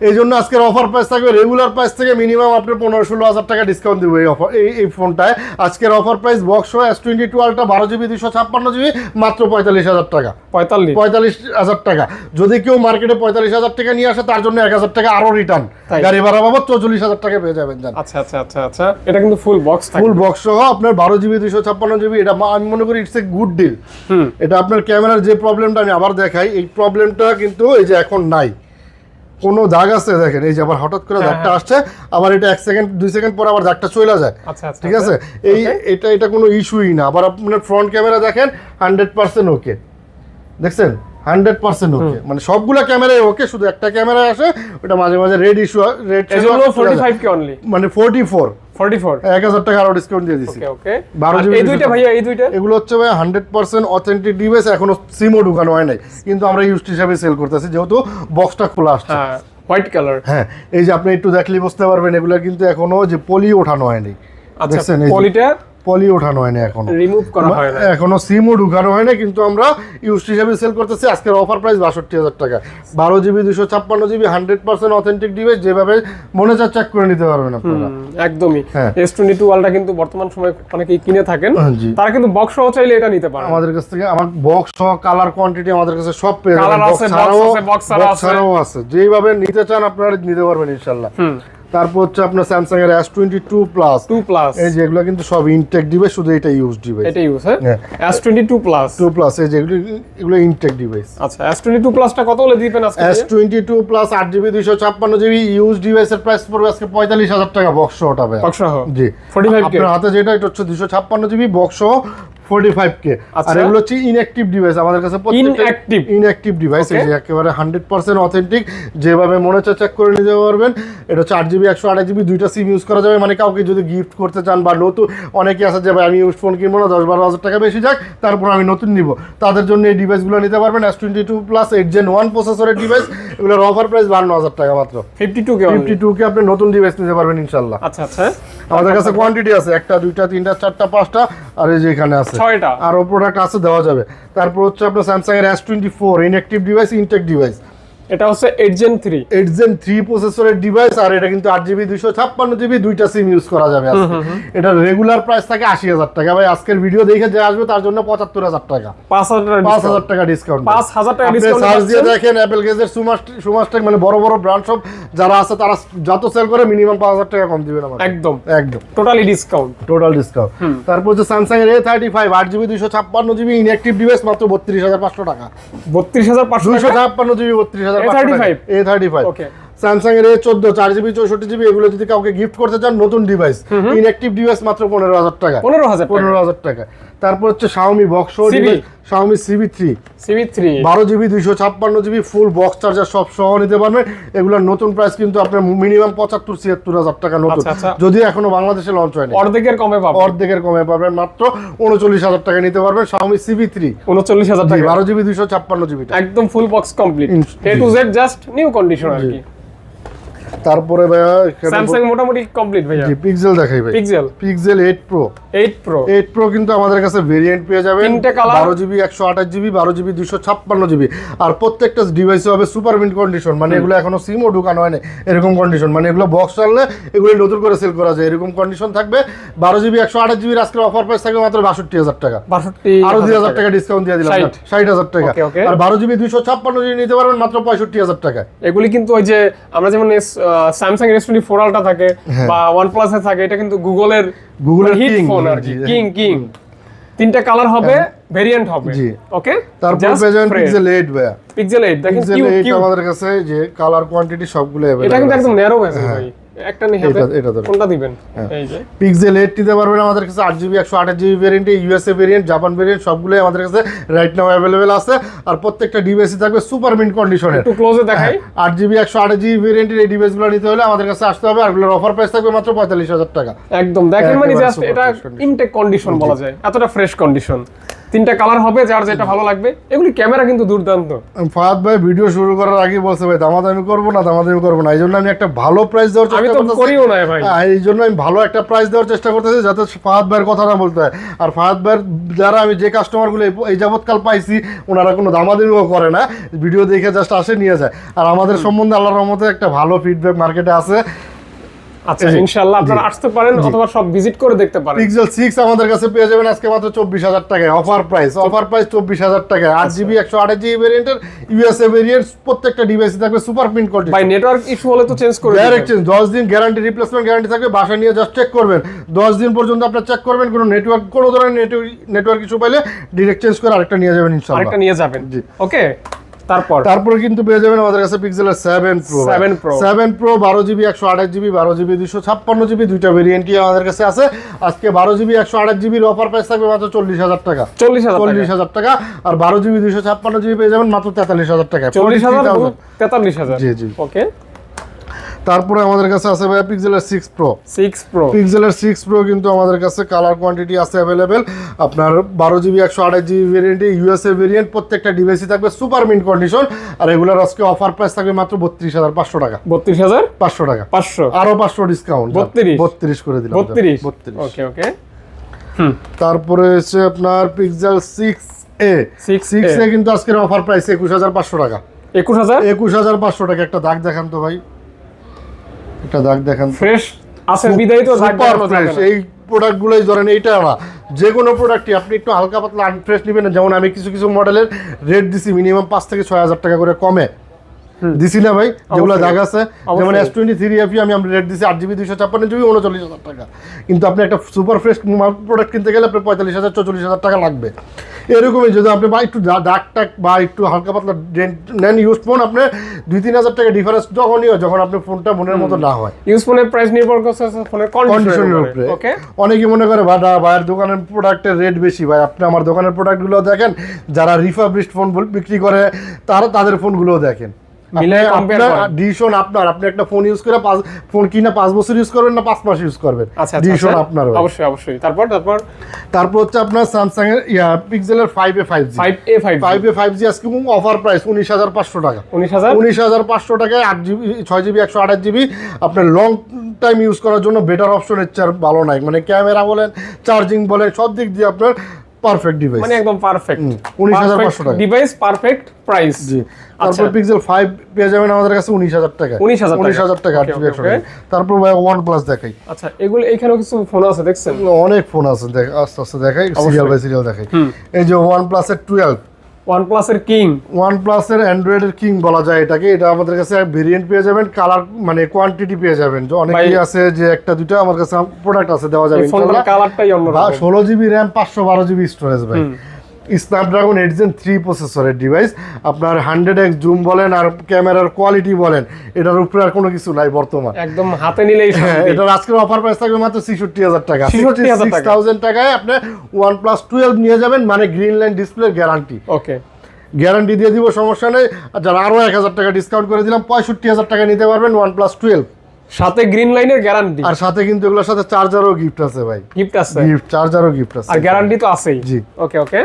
S1: এজন্য
S2: আজকের অফার প্রাইস থাকবে রেগুলার প্রাইস থেকে মিনিমাম আপনার 15-16,000 টাকা ডিসকাউন্ট দিব এই অফার, এই ফোনটায়। আজকের অফার প্রাইস বক্স সহ S22 Ultra 12GB 256GB মাত্র 45,000 টাকা। 45,000 টাকা। যদি কেউ মার্কেটে 45,000 টাকা নিয়ে আসে, তার জন্য 1,000 টাকা আরো রিটার্ন, গাড়ি ভাড়া বাবদ 44,000 টাকা পেয়ে যাবেন।
S1: আচ্ছা আচ্ছা আচ্ছা আচ্ছা, এটা কিন্তু ফুল বক্স থাকবে,
S2: ফুল বক্স সহ আপনার 12GB 256GB। এটা আমি মনে করি ইটস এ গুড ডিল। এটা আপনার ক্যামেরার যে প্রবলেমটা আমি আবার দেখাই, এই প্রবলেমটা কিন্তু এই যে এখন নাই, কোনো দাগ আছে দেখেন, এই যে আবার হঠাৎ করে দাগটা আসছে, আবার এটা 1 সেকেন্ড 2 সেকেন্ড পর আবার দাগটা চলে যায়। ঠিক আছে, এটা কোনো ইস্যুই না। আবার আপনার ফ্রন্ট ক্যামেরা দেখেন 100% ওকে, দেখছেন? 100% ওকে, মানে সবগুলা ক্যামেরায় ওকে, শুধু একটা ক্যামেরায় আসে ওটা মাঝে মাঝে রেড ইস্যু, রেড
S1: এজন্য 45 কে অনলি, মানে
S2: 44 1,000 টাকা আরো ডিসকাউন্ট দিয়ে দিছি।
S1: ওকে ওকে।
S2: 12GB
S1: এই দুইটা ভাইয়া, এই দুইটা
S2: এগুলো হচ্ছে ভাই 100% অথেন্টিক ডিভাইস, এখনো সিমও ঢুকানো হয় নাই, কিন্তু আমরা ইউজড হিসাবে সেল করতেছি যেহেতু বক্সটা খোলা আসছে।
S1: হ্যাঁ, হোয়াইট কালার।
S2: হ্যাঁ, এই যে আপনি একটু দেখলেই বুঝতে পারবেন, এগুলো কিন্তু এখনো যে পলি ওঠানো হয়নি।
S1: আচ্ছা, পলি
S2: ওঠানো হয়নি, এখনো
S1: রিমুভ করা হয় না,
S2: এখনো সিমও ঢুকানো হয় না, কিন্তু আমরা ইউজড হিসাবে সেল করতেছি। আজকের অফার প্রাইস 62,000 টাকা, 12GB 256GB 100% অথেন্টিক ডিভাইস, যেভাবে মনে চায় চেক করে নিতে পারবেন আপনারা।
S1: একদমই। S22 Ultra কিন্তু বর্তমান সময়ে অনেকেই কিনে থাকেন, তারা কিন্তু বক্স সহ চাইলে এটা নিতে পারে
S2: আমাদের কাছ থেকে। আমার বক্স সহ কালার কোয়ান্টিটি আমাদের কাছে সব পেয়ে যাবেন, বক্স ছাড়াও আছে, যেভাবে নিতে চান আপনারা নিতে পারবেন ইনশাআল্লাহ। তারপর হচ্ছে আপনার স্যামসাং এর S22 Plus, এই যে এগুলো কিন্তু সব ইনটেক ডিভাইস, শুধু এটা ইউজ ডিভাইস,
S1: এটা ইউজ। হ্যাঁ, S22 Plus
S2: এই যে এগুলো ইনটেক ডিভাইস।
S1: আচ্ছা, S22 Plus টা কত হলে দিবেন আজকে?
S2: S22 Plus 8GB 256GB use ডিভাইসের প্রাইস পড়বে আজকে 45,000 টাকা বক্স সহ। বক্স সহ, জি, 45K আপনার হাতে যেটা, এটা হচ্ছে 256GB বক্স সহ 45K। আর এগুলো হচ্ছে ইনঅ্যাক্টিভ ডিভাইস, আমাদের কাছে ইনঅ্যাক্টিভ ডিভাইস, এই যে একেবারে 100% অথেন্টিক, যেভাবে মনে হচ্ছে চেক করে নিতে পারবেন। এটা 4GB 128GB দুইটা সিম ইউজ করা যাবে, মানে কাউকে যদি গিফট করতে চান, বা নতুন অনেকে আছে যে ভাই আমি ইউজ ফোন কিনবো না, 10-12,000 টাকা বেশি যাক, তারপর আমি নতুন নিব, তাদের জন্য এই ডিভাইসগুলো নিতে পারবেন। S22 Plus 8 Gen 1 প্রসেসরের ডিভাইস, এগুলোর অফার প্রাইস 52,000 টাকা মাত্র। 52K আপনি নতুন ডিভাইস নিতে পারবেন ইনশাআল্লাহ।
S1: আচ্ছা আচ্ছা,
S2: আমাদের কাছে কোয়ান্টিটি আছে, 1টা 2টা 3টা 4টা 5টা, আর এই যে এখানে আছে
S1: 6টা
S2: আরো প্রোডাক্ট আছে, দেওয়া যাবে। তারপর হচ্ছে আপনার স্যামসাং এর S24 inactive device, intact device,
S1: এটা হচ্ছে 8 Gen 3 প্রসেসরের ডিভাইস, আর এটা কিন্তু 8GB 256GB দুইটা সিম ইউজ করা যাবে আজকে। এটা রেগুলার প্রাইস থাকে 80,000 টাকা ভাই, আজকের ভিডিও দেখে যে আসবে তার জন্য 75,000 টাকা, 5,000 টাকা ডিসকাউন্ট, 5,000 টাকা ডিসকাউন্ট। সার্চ দিয়ে দেখেন অ্যাপল গেজের সুমাস্টেক, মানে বড় বড় ব্র্যান্ড সব যারা আছে, তারা যত সেল করে মিনিমাম 5,000 টাকা কম দিবেন আমাকে, একদম টোটাল ডিসকাউন্ট। তারপর হচ্ছে স্যামসাং এর A35 8GB 256GB inactive device মাত্র 32,500 টাকা, 256GB 32,500 ওকে। স্যামসাং এর A14 4GB 64GB এগুলো যদি কাউকে গিফট করতে চান, নতুন ডিভাইস, ইনঅ্যাক্টিভ ডিভাইস মাত্র 15,000 টাকা, 15,000 টাকা। তারপর হচ্ছে Xiaomi box device, Xiaomi CB3 12GB 256GB full box charger সব সহ নিতে পারবেন। এগুলোর নতুন প্রাইস কিন্তু আপনার মিনিমাম 75-76,000 টাকা নতুন, যদি এখনো বাংলাদেশে লঞ্চ হয়নি। অর্ধেকের কমে পাবেন, মাত্র 39,000 টাকা নিতে পারবেন Xiaomi CB3, 39,000 টাকা, 12GB 256GB, একদম full box complete, A to Z just new condition আর কি।
S2: তারপরে ভাইয়া
S1: স্যামসাং মোটামুটি কমপ্লিট ভাইয়া।
S2: জি পিক্সেল দেখাই ভাই, পিক্সেল 8 প্রো। 8 প্রো কিন্তু আমাদের কাছে ভেরিয়েন্ট পেয়ে যাবেন,
S1: তিনটা colour,
S2: 12GB 128GB 12GB 256GB। আর প্রত্যেকটা ডিভাইসে হবে সুপার মিন্ট কন্ডিশন, মানে এগুলো এখনো সিমও ঢুকানো হয় না এরকম কন্ডিশন, মানে এগুলো বক্স চাললে এগুলো নতুন করে সেল করা যায় এরকম কন্ডিশন থাকবে। 12GB 128GB আজকের অফার প্রাইস থাকবে মাত্র 62,000 টাকা,
S1: 62
S2: আরো 2,000 টাকা ডিসকাউন্ট দিয়ে দিলাম, 60,000 টাকা। আর 12GB 256GB নিতে পারবেন মাত্র 65,000 টাকা।
S1: এগুলি কিন্তু ওই যে আমরা যেমন স্যামসাং S24 আলট্রা থাকে বা OnePlus এ থাকে, এটা কিন্তু গুগলের হিট ফোন আর কি, কিং তিনটা কালার হবে, ভেরিয়েন্ট হবে। ওকে,
S2: তারপর পেয়ে যাবেন পিক্সেল 8 ভাইয়া,
S1: পিক্সেল 8 দেখেন
S2: কি আমাদের কাছে যে কালার কোয়ান্টিটি সবগুলো अवेलेबल।
S1: এটা কিন্তু একদম ন্যারো আছে ভাই, একটা নেই হাতে,
S2: এটা ধরুন
S1: কোনটা দিবেন? এই যে
S2: পিক্সেল 8 নিতে পারবেন আমাদের কাছে 8GB 128GB variant, USA variant, Japan variant সবগুলোই আমাদের কাছে রাইট নাও अवेलेबल আছে। আর প্রত্যেকটা ডিভাইসই থাকবে সুপার মিন্ট কন্ডিশনে।
S1: একটু ক্লোজে দেখাই।
S2: 8GB 128GB ভেরিয়েন্টের এই ডিভাইসগুলো নিতে হলে আমাদের কাছে আসতে হবে, আর এগুলোর অফার প্রাইস থাকবে মাত্র 45,000 টাকা।
S1: একদম দেখেন, মানে জাস্ট এটা ইনটেক কন্ডিশন বলা যায়, এতটা ফ্রেশ কন্ডিশন। তিনটা কালার হবে, যার যেটা ভালো লাগবে। এগুলি ক্যামেরা কিন্তু দুর্দান্ত।
S2: ফাহাদ ভাই ভিডিও শুরু করার আগে বলছে ভাই দামাদামি করবো না, এই জন্য আমি একটা ভালো প্রাইস দেওয়ার চেষ্টা করতেছি।
S1: করিও না ভাই,
S2: এই জন্য আমি ভালো একটা প্রাইস দেওয়ার চেষ্টা করতেছি যাতে ফাহাদ ভাইয়ের কথা না বলতে হয়। আর ফাহাদ ভাইয়ের যারা আমি যে কাস্টমারগুলো এই যাবৎকাল পাইছি ওনারা কোনো দামাদামিও করে না, ভিডিও দেখে জাস্ট আসে নিয়ে যায়। আর আমাদের সম্বন্ধে আল্লাহর রহমতে একটা ভালো ফিডব্যাক মার্কেটে আছে।
S1: আচ্ছা ইনশাআল্লাহ আপনারা আসতে পারেন অথবা সব ভিজিট করে দেখতে পারেন।
S2: পিক্সেল 6 আমাদের কাছে পেয়ে যাবেন আজকে মাত্র 24,000 টাকায়, অফার প্রাইস 24,000 টাকায়। 8GB 128GB ভেরিয়েন্টের, ইউএসএ ভেরিয়েন্ট, প্রত্যেকটা ডিভাইসে থাকবে সুপার প্রিন্ট কোয়ালিটি।
S1: ভাই নেটওয়ার্ক ইস্যু হলে তো চেঞ্জ করে দিবেন,
S2: ডাইরেক্ট চেঞ্জ, 10 দিন গ্যারান্টি, রিপ্লেসমেন্ট গ্যারান্টি থাকবে। বাসা নিয়ে জাস্ট চেক করবেন, 10 দিন পর্যন্ত আপনারা চেক করবেন, কোনো নেটওয়ার্ক কোনো ধরনের নেটওয়ার্ক ইস্যু পাইলে ডাইরেক্ট চেঞ্জ করে আরেকটা নিয়ে যাবেন ইনশাআল্লাহ,
S1: আরেকটা নিয়ে যাবেন।
S2: জি
S1: ওকে,
S2: তারপরে কিন্তু পেয়ে যাবেন আমাদের কাছে পিক্সেলের 7 pro 12GB 128GB 12GB 256GB দুইটা ভেরিয়েন্টই আমাদের কাছে আছে। আজকে 12GB 128GB এর অফার প্রাইস থাকবে মাত্র 40,000 টাকা, 40,000 টাকা। আর 12GB 256GB পেয়ে যাবেন মাত্র 43,000 টাকা,
S1: 43,000।
S2: জি জি
S1: ওকে।
S2: তারপরে আমাদের কাছে আছে ভাই পিক্সেলের 6 প্রো। পিক্সেলের 6 প্রো কিন্তু আমাদের কাছে কালার কোয়ান্টিটি আছে अवेलेबल। আপনার 12GB 128GB ভেরিয়েন্টে, ইউএসএ ভেরিয়েন্ট, প্রত্যেকটা ডিভাইসই থাকবে সুপার মিন্ট কন্ডিশন। আর এগুলোর আজকে অফার প্রাইস থাকবে মাত্র 32,500 টাকা,
S1: 32,500 টাকা,
S2: 500 আরো 500 ডিসকাউন্ট, 32 করে দিলাম,
S1: 32। ওকে ওকে।
S2: তারপরে হচ্ছে আপনার পিক্সেল 6A কিন্তু আজকের অফার প্রাইস 21,500 টাকা, 21,500 টাকা। একটা দাগ দেখান তো ভাই, একটা দাগ দেখান।
S1: ফ্রেশ আছে বিদায় তো দাগ দেখানো যাবে না।
S2: এই প্রোডাক্টগুলোই ধরেন, এইটা না, যে কোনো প্রোডাক্টই আপনি একটু হালকা পাতলা আনফ্রেশ নেবেন না। যেমন আমি কিছু মডেলের রেট দিছি মিনিমাম 5 থেকে 6,000 টাকা করে কমে দিছি না ভাই, যেগুলো দাগ আছে। যেমন S23 FE আমি রেট দিছি 8GB 256GB 39,000 টাকা, কিন্তু আপনি একটা সুপার ফ্রেশ প্রোডাক্ট কিনতে গেলে আপনার 45,000 44,000 টাকা লাগবে। এরকমই যদি আপনি বা একটু দাগ টাক বা একটু হালকা পাতলা নেন ইউজ ফোন, আপনার 2-3,000 টাকা ডিফারেন্স যখনই হয়, যখন আপনার ফোনটা মনের মতো না হয়।
S1: ইউজ ফোনের প্রাইস নির্ভর করছে ফোনের কন্ডিশনের উপরে। ওকে,
S2: অনেকে মনে করে ভাইয়ের দোকানের প্রোডাক্টের রেট বেশি। ভাই আপনি আমার দোকানের প্রোডাক্টগুলো দেখেন, যারা রিফারবিশড ফোন বিক্রি করে তাদের ফোনগুলোও দেখেন। ডিসিশন আপনার, আপনি একটা ফোন ইউজ করে ফোন কিনা 5 বছর ইউজ করবেন না 5 মাস ইউজ করবেন, ডিসিশন আপনার।
S1: অবশ্যই। তারপর
S2: হচ্ছে আপনার স্যামসাং এর পিক্সেলের 5A 5G আজকে অফার প্রাইস 19,500 টাকা, 19,500 টাকায় 8GB 6GB 128GB। আপনার লং টাইম ইউজ করার জন্য বেটার অপশন এর চেয়ে ভালো নাই, মানে ক্যামেরা বলেন, চার্জিং বলেন, সব দিক দিয়ে আপনার পারফেক্ট ডিভাইস,
S1: মানে একদম পারফেক্ট
S2: 19,500 টাকা
S1: ডিভাইস, পারফেক্ট প্রাইস।
S2: জি। তারপর পিক্সেল 5 পেয়ে যাবেন আমাদের কাছে 19,000 টাকা, 19,000 টাকা। তারপর ভাই OnePlus দেখাই।
S1: আচ্ছা, এগুলো এখানেও কিছু ফোন আছে দেখছেন,
S2: অনেক ফোন আছে, আস্তে আস্তে দেখাই, সিরিয়াল বাই সিরিয়াল দেখাই। এই যে OnePlus এর 12,
S1: OnePlus এর কিং,
S2: OnePlus এর অ্যান্ড্রয়েড এর কিং বলা যায় এটাকে। এটা আমাদের কাছে ভেরিয়েন্ট পেয়ে যাবেন, কালার মানে কোয়ান্টিটি পেয়ে যাবেন। অনেকেই আছে যে একটা দুইটা, আমার কাছে প্রোডাক্ট আছে দেওয়া যাবে
S1: ইনশাআল্লাহ। কালারটাই অন্যরকম,
S2: 16GB RAM 512GB স্টোরেজ ভাই। স্ন্যাপড্রাগন 8 Gen 3 প্রসেসরের ডিভাইস। আপনার 100x জুম বলেন আর ক্যামেরার কোয়ালিটি বলেন, এটার উপরে আর কোনো কিছু নাই বর্তমান,
S1: একদম হাতে নিলেই শান্তি।
S2: এটার আজকের অফার প্রাইস থাকবে মাত্র 66,000 টাকা, 66,000 টাকায় আপনি OnePlus 12 নিয়ে যাবেন, মানে গ্রিন লাইন ডিসপ্লে গ্যারান্টি।
S1: ওকে,
S2: গ্যারান্টি দিয়ে দিব, সমস্যা নেই। যারা আরো 1,000 টাকা ডিসকাউন্ট করে দিলাম, 65,000 টাকা নিতে পারবেন OnePlus 12,
S1: সাথে গ্রিন লাইনের গ্যারান্টি।
S2: আর সাথে কিন্তু এগুলোর সাথে চার্জারও গিফট আছে ভাই,
S1: গিফট আছে,
S2: চার্জারও গিফট আছে,
S1: আর গ্যারান্টি তো আছেই।
S2: জি।
S1: ওকে।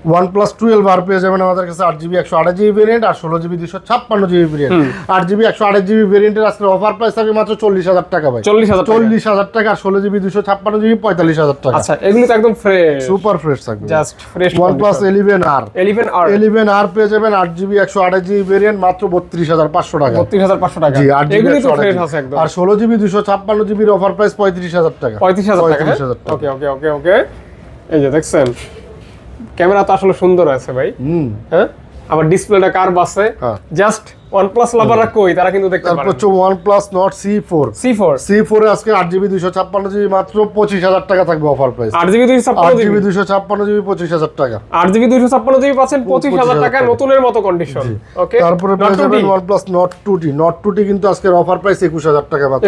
S2: OnePlus 12 আর পেয়ে যাবেন আমাদের কাছে 8GB 128GB ভেরিয়েন্ট আর 16GB 256GB variant. 8GB 128GB ভেরিয়েন্টের আজকে অফার প্রাইস থাকবে মাত্র 40,000 টাকা ভাই। 40,000 টাকা আর 16GB 256GB 45,000 টাকা।
S1: আচ্ছা এগুলো তো একদম ফ্রেশ,
S2: সুপার ফ্রেশ থাকবে,
S1: just fresh.
S2: OnePlus 11R 11R পেয়ে যাবেন 8GB 128GB ভেরিয়েন্ট মাত্র 32,500 টাকা।
S1: 32,500 টাকা,
S2: জি 8GB
S1: এগুলো তো ফ্রেশ আছে একদম।
S2: আর 16GB 256GB এর অফার প্রাইস 35,000 টাকা।
S1: 35,000 টাকা। ওকে ওকে ওকে ওকে, এই যে দেখছেন ক্যামেরা তো আসলে সুন্দর আছে ভাই। হ্যাঁ, আবার ডিসপ্লেটা কার্ভ আছে। জাস্ট OnePlus লাভাররা কই, তারা কিন্তু দেখতে পারেন।
S2: তারপর হচ্ছে OnePlus Nord C4 এ আজকে 8GB 256GB মাত্র 25,000 টাকা থাকবে অফার প্রাইস।
S1: 8GB 256GB
S2: 25,000 টাকা।
S1: 8GB 256GB পাচ্ছেন 25,000 টাকা, নতুনের মতো কন্ডিশন। ওকে,
S2: তারপরে পেয়ে যাবেন OnePlus Nord 2T কিন্তু আজকের অফার প্রাইস 21,000 টাকা মাত্র।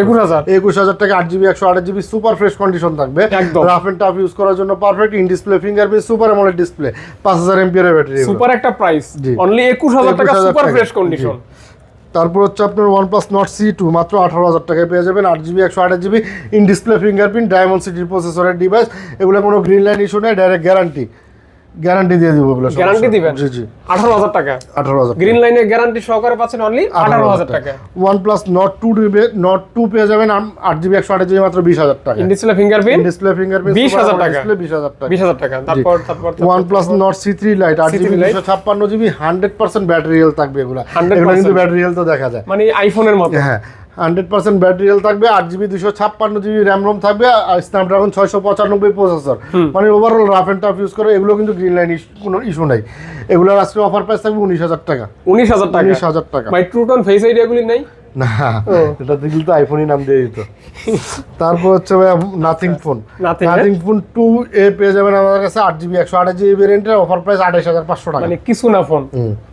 S2: 21,000 টাকা 8GB 128GB super fresh condition থাকবে, রাফ এন্ড টাফ ইউজ করার জন্য perfect. In display fingerprint, super AMOLED display, 5000 mAh এর ব্যাটারি,
S1: সুপার একটা প্রাইস, অনলি 21,000 টাকা সুপার ফ্রেশ কন্ডিশন।
S2: তারপর হচ্ছে আপনার OnePlus Nord C2 মাত্র 18,000 টাকায় পেয়ে যাবেন 8GB 128GB in display fingerprint diamond city প্রসেসরের ডিভাইস। এগুলো কোনো গ্রিন লাইন ইস্যু নেই, ডাইরেক্ট গ্যারান্টি দিয়ে দিব এগুলো।
S1: গ্যারান্টি দিবেন?
S2: জি জি,
S1: 18,000 টাকা
S2: 18,000
S1: গ্রিন লাইনে গ্যারান্টি সহকারে পাচ্ছেন অনলি 18,000 টাকা।
S2: OnePlus Nord 2 পেয়ে যাবেন 8GB 128GB মাত্র 20,000 টাকা।
S1: ইন ডিসপ্লে ফিঙ্গারপ্রিন্ট
S2: 20,000 টাকা। 20,000 টাকা।
S1: তারপর
S2: OnePlus Nord C3 Lite 8GB 256GB 100% battery health থাকবে এগুলো। এগুলো কিন্তু ব্যাটারি হেলথ তো দেখা যায়,
S1: মানে আইফোনের মতো।
S2: হ্যাঁ, 100% ব্যাটারি হেলথ থাকবে, 8GB 256GB র্যাম রোম থাকবে আর স্ন্যাপড্রাগন 695 প্রসেসর। মানে overall rough and tough use করে। এগুলো কিন্তু গ্রিন লাইন কোনো ইস্যু নাই। এগুলোর আজকে অফার প্রাইস থাকবে 19,000 টাকা। 19,000 টাকা।
S1: ভাই ট্রুটন ফেস আইডিয়াগুলি নাই
S2: না, এটা দিল তো আইফোনই নাম দিয়ে দিত। তারপর হচ্ছে ভাই নাথিং ফোন 2A পেয়ে যাবেন আমাদের কাছে 8GB 128GB ভেরিয়েন্টের অফার প্রাইস 28,500 টাকা।
S1: মানে কিছু না ফোন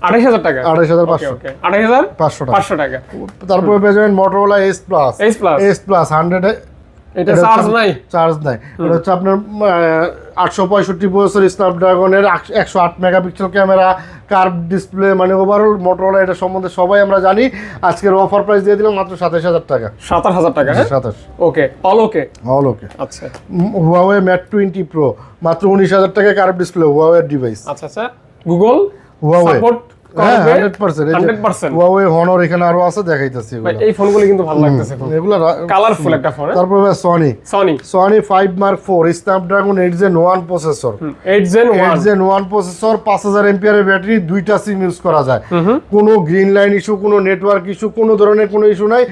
S1: 28,000 টাকা।
S2: 28,500
S1: 28,500 টাকা।
S2: তারপর পেয়ে যাবেন Motorola S Plus 100
S1: এটা চার্জ নাই।
S2: এটা হচ্ছে আপনার 865 প্রসেসর, স্ন্যাপড্রাগনের 108 মেগাপিক্সেল ক্যামেরা, কার্ভ ডিসপ্লে, মানে ওভারঅল Motorola এটা সম্বন্ধে সবাই আমরা জানি। আজকের অফার প্রাইস দিয়ে দিলাম মাত্র 27,000 টাকা।
S1: 27,000 টাকা।
S2: 27।
S1: ওকে, অল ওকে। আচ্ছা,
S2: Huawei Mate 20 Pro মাত্র 19,000 টাকা, কার্ভ ডিসপ্লে, Huawei ডিভাইস।
S1: আচ্ছা, Google
S2: Huawei
S1: support
S2: 100%। Huawei Honor এখানে আরো আছে, দেখাইতাছি এগুলো।
S1: এই ফোনগুলো কিন্তু ভালো লাগতেছে, এগুলো কালারফুল একটা ফোন।
S2: তারপর Sony 5 Mark IV Snapdragon 8 Gen 1 processor, 8 Gen 1 processor, 5000 mAh এর ব্যাটারি, দুইটা সিম ইউজ করা যায়। কোনো গ্রিন লাইন ইস্যু, কোনো নেটওয়ার্ক ইস্যু, কোনো ধরনের কোনো ইস্যু নাই।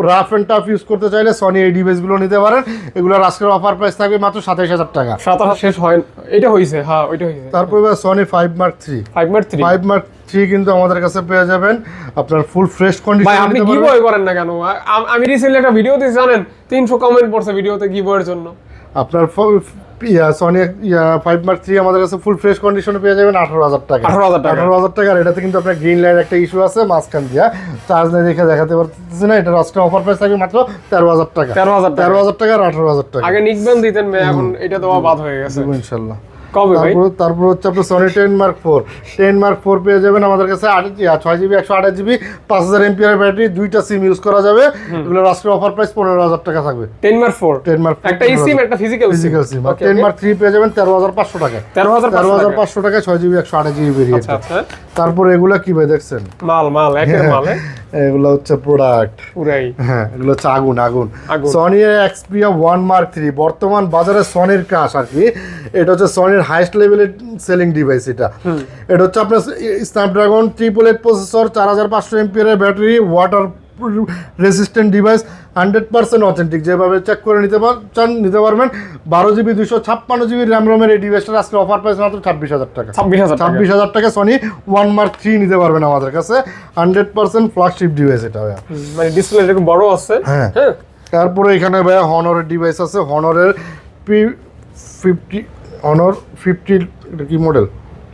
S2: রাফ এন্ড টাফ ইউজ করতে চাইলে Sony এই ডিভাইসগুলো নিতে পারেন। এগুলোর আজকের অফার প্রাইস থাকবে মাত্র 27,000 টাকা।
S1: 27 শেষ হয়, এটা হইছে। হ্যাঁ, ওইটা হইছে।
S2: তারপর Sony 5 Mark 3 কিন্তু আমাদের কাছে পেয়ে যাবেন আপনার ফুল ফ্রেশ কন্ডিশন।
S1: ভাই আপনি গিভওয়ে করেন না কেন? আমি রিসেন্টলি একটা ভিডিও দিয়েছি, জানেন 300 কমেন্ট পড়ছে ভিডিওতে গিভওয়ের জন্য।
S2: আপনার Sony 5 Mark 3 আমাদের কাছে ফুল ফ্রেশ কন্ডিশনে পেয়ে যাবেন 18,000 টাকা। 18,000 টাকা। আর এটাতে কিন্তু আপনার গ্রিন লাইন একটা ইস্যু আছে মাঝখান দিয়া, চার্জ নাই দেখে দেখাতে পারতেছি না। এটা আজকে অফার প্রাইস থাকবে মাত্র 13,000 টাকা। 13,000 টাকা আর 18,000 টাকা।
S1: আগে নিকবেন দিতেন, এখন এটা দেওয়া বাদ হয়ে গেছে
S2: ইনশাআল্লাহ।
S1: কবে ভাই?
S2: তারপর হচ্ছে আপনার Sony 10 Mark 4 পেয়ে যাবেন আমাদের কাছে 6GB 128GB 5000 mAh ব্যাটারি, দুইটা সিম ইউজ করা যাবে। এগুলোর আজকে অফার প্রাইস 15,000 টাকা থাকবে।
S1: 10 Mark 4 একটা সিম, একটা ফিজিক্যাল সিম।
S2: 10 Mark 3 পেয়ে যাবেন 13,500 টাকা। 13,500 টাকা 6GB 128GB ভেরিয়েন্ট।
S1: আচ্ছা।
S2: তারপর এগুলা কি ভাই দেখছেন?
S1: মাল একের মাল।
S2: এগুলো হচ্ছে প্রোডাক্ট
S1: পুরাই।
S2: হ্যাঁ, এগুলো হচ্ছে আগুন। Sony Xperia 1 Mark 3 বর্তমান বাজারে সনির ক্রাশ আর কি। এটা হচ্ছে সনির হাইয়েস্ট লেভেলের সেলিং ডিভাইস। এটা হচ্ছে আপনার স্ন্যাপড্রাগন 888 প্রসেসর, 4500 mAh এর battery, water resistant device, 100% authentic. যেভাবে চেক করে নিতে পারবেন। 12GB 256GB র্যাম রোমের এই ডিভাইসটার আজকে অফার প্রাইস মাত্র 26,000 টাকা। 26,000 টাকা Sony 1 Mark 3 নিতে পারবেন আমাদের কাছে। 100% ফ্ল্যাগশিপ ডিভাইস এটা ভাইয়া,
S1: মানে ডিসপ্লে এরকম বড় আছে।
S2: হ্যাঁ। তারপরে এখানে ভাইয়া হনরের ডিভাইস আছে। হনরের Honor 50 এটা কি মডেল?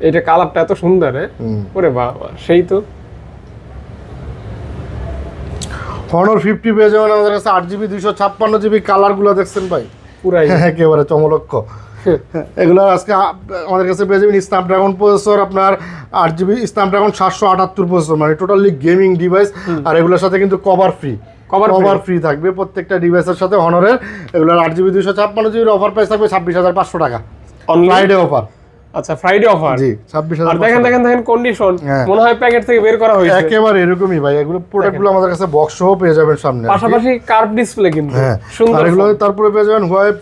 S1: এটা কালারটা এত সুন্দর। ওরে বাবা, সেই তো।
S2: Honor 50 পেয়ে যাবেন আমাদের কাছে 8GB 256GB। কালারগুলো দেখছেন ভাই,
S1: পুরাই
S2: একেবারে চমলক্ষ। এগুলো আজকে আমাদের কাছে পেয়ে যাবেন স্ন্যাপড্রাগন প্রসেসর, আপনার 8GB স্ন্যাপড্রাগন 778 প্রসেসর, মানে টোটালি গেমিং ডিভাইস। আর এগুলোর সাথে কিন্তু কভার ফ্রি থাকবে প্রত্যেকটা ডিভাইসের সাথে হনরের। এগুলোর 8GB 256GB অফার প্রাইস থাকবে 26,500 টাকা। ফ্রাইডে অফার
S1: আচ্ছা ফ্রাইডে অফার।
S2: জি 26,000।
S1: আর দেখেন দেখেন দেখেন কন্ডিশন
S2: হ্যাঁ।
S1: মনে হয় প্যাকেট থেকে বের করা হয়েছে।
S2: একেবারে এরকমই ভাই, এগুলো প্রোডাক্টগুলো আমাদের কাছে বক্স সহ পেয়ে যাবেন সামনে।
S1: পাশাপাশি কার্ভ ডিসপ্লে কিন্তু
S2: হ্যাঁ
S1: সুন্দর।
S2: আর এগুলো তারপরে পেয়ে যাবেন Huawei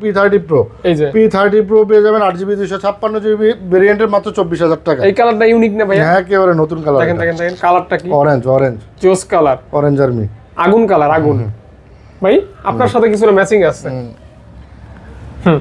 S2: P30 Pro।
S1: এই যে
S2: P30 Pro পেয়ে যাবেন 8GB 256GB ভেরিয়েন্টের মাত্র 24,000 টাকা।
S1: এই কালারটা ইউনিক না ভাইয়া?
S2: হ্যাঁ একেবারে নতুন কালার।
S1: দেখেন দেখেন দেখেন কালারটা কি
S2: অরেঞ্জ
S1: জোস কালার,
S2: অরেঞ্জ আর্মি,
S1: আগুন কালার আগুন। ভাই আপনার সাথে কিছু ম্যাচিং আছে। হুম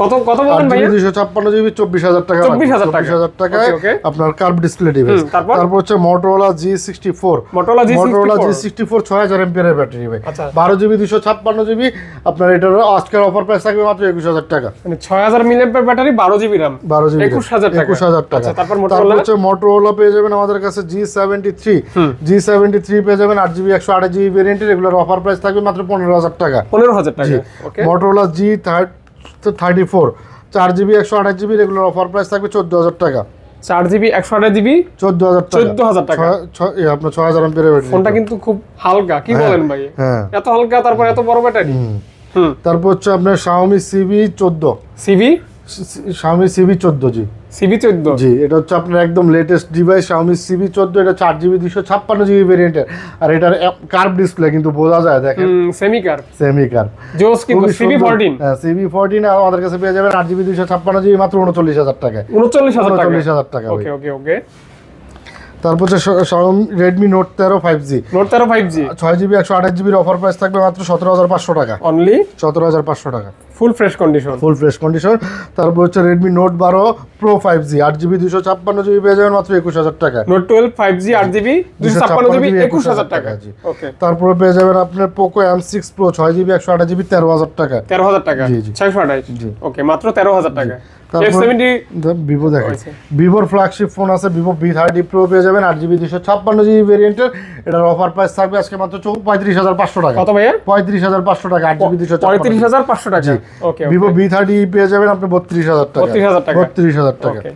S1: কত কত বলেন ভাইয়া?
S2: 256GB 24,000 টাকা।
S1: 24,000 টাকা।
S2: 24,000 টাকায়
S1: ওকে, ওকে।
S2: আপনার কার্ভ ডিসপ্লে ডিভাইস। তারপর হচ্ছে Motorola G64।
S1: Motorola
S2: G64 6000 mAh এর ব্যাটারি ভাই।
S1: আচ্ছা
S2: 12GB 256GB আপনার এটার আজকের অফার প্রাইস থাকবে মাত্র 21,000 টাকা।
S1: মানে 6000 milliampere battery 12GB RAM
S2: 12GB
S1: 21,000 টাকা।
S2: 21,000 টাকা।
S1: আচ্ছা তারপর
S2: তারপর হচ্ছে Motorola পেয়ে যাবেন আমাদের কাছে G73 পেয়ে যাবেন 8GB 128GB ভেরিয়েন্টের, এগুলোর অফার প্রাইস থাকবে মাত্র 15,000 টাকা।
S1: 15,000 টাকা। ওকে
S2: Motorola G34 4GB 128GB এগুলোর অফার প্রাইস থাকবে 14,000 টাকা।
S1: 4GB 128GB
S2: 14,000 টাকা।
S1: 14,000 টাকা।
S2: আপনার 6000 mAh ব্যাটারি।
S1: ফোনটা কিন্তু খুব হালকা, কি বলেন ভাই?
S2: হ্যাঁ
S1: এত হালকা তারপর এত বড় ব্যাটারি।
S2: তারপর হচ্ছে আপনার Xiaomi CB14 Xiaomi CB14 জি
S1: CB14
S2: জি এটা হচ্ছে আপনার একদম লেটেস্ট ডিভাইস Xiaomi CB14। এটা 4GB 256GB ভেরিয়েন্টের, আর এটার কার্ভ ডিসপ্লে কিন্তু বোঝা যায়, দেখেন
S1: সেমি কার্ভ
S2: সেমি কার্ভ
S1: জোস কিন্তু CB14।
S2: হ্যাঁ CB14 আমাদের কাছে পেয়ে যাবেন 8GB 256GB মাত্র 39,000 টাকায়।
S1: 39,000
S2: টাকা।
S1: ওকে ওকে ওকে।
S2: তারপর হচ্ছে Xiaomi Redmi Note 13 5G
S1: 5G
S2: 6GB 128GB এর অফার প্রাইস থাকবে মাত্র 17,500 টাকা।
S1: অনলি
S2: 17,500 টাকা
S1: full fresh condition.
S2: Full fresh condition. তারপর হচ্ছে Redmi Note 12 Pro 5G 8GB 256GB পেয়ে যাবেন মাত্র 21,000 টাকা।
S1: Note 12 5G 8GB 256GB 21,000 টাকা। ওকে
S2: তারপরে পেয়ে যাবেন আপনার Poco M6 Pro 6GB 128GB 13,000 টাকা।
S1: 13,000 টাকা।
S2: জি, জি।
S1: 628 ওকে মাত্র 13,000 টাকা। F70
S2: ভিভো দেখেন, ভিভোর ফ্ল্যাগশিপ ফোন আছে Vivo V30 Pro পেয়ে যাবেন 8GB 256GB ভেরিয়েন্টের, এটার অফার প্রাইস থাকবে আজকে মাত্র 35,500 টাকা।
S1: কত ভাইয়া?
S2: 35,500 টাকা 8GB 256।
S1: 35,500 টাকা। ওকে
S2: Vivo V30 পেয়ে যাবেন আপনি 32,000 টাকা।
S1: 32,000 টাকা।
S2: 32,000 টাকা।
S1: ওকে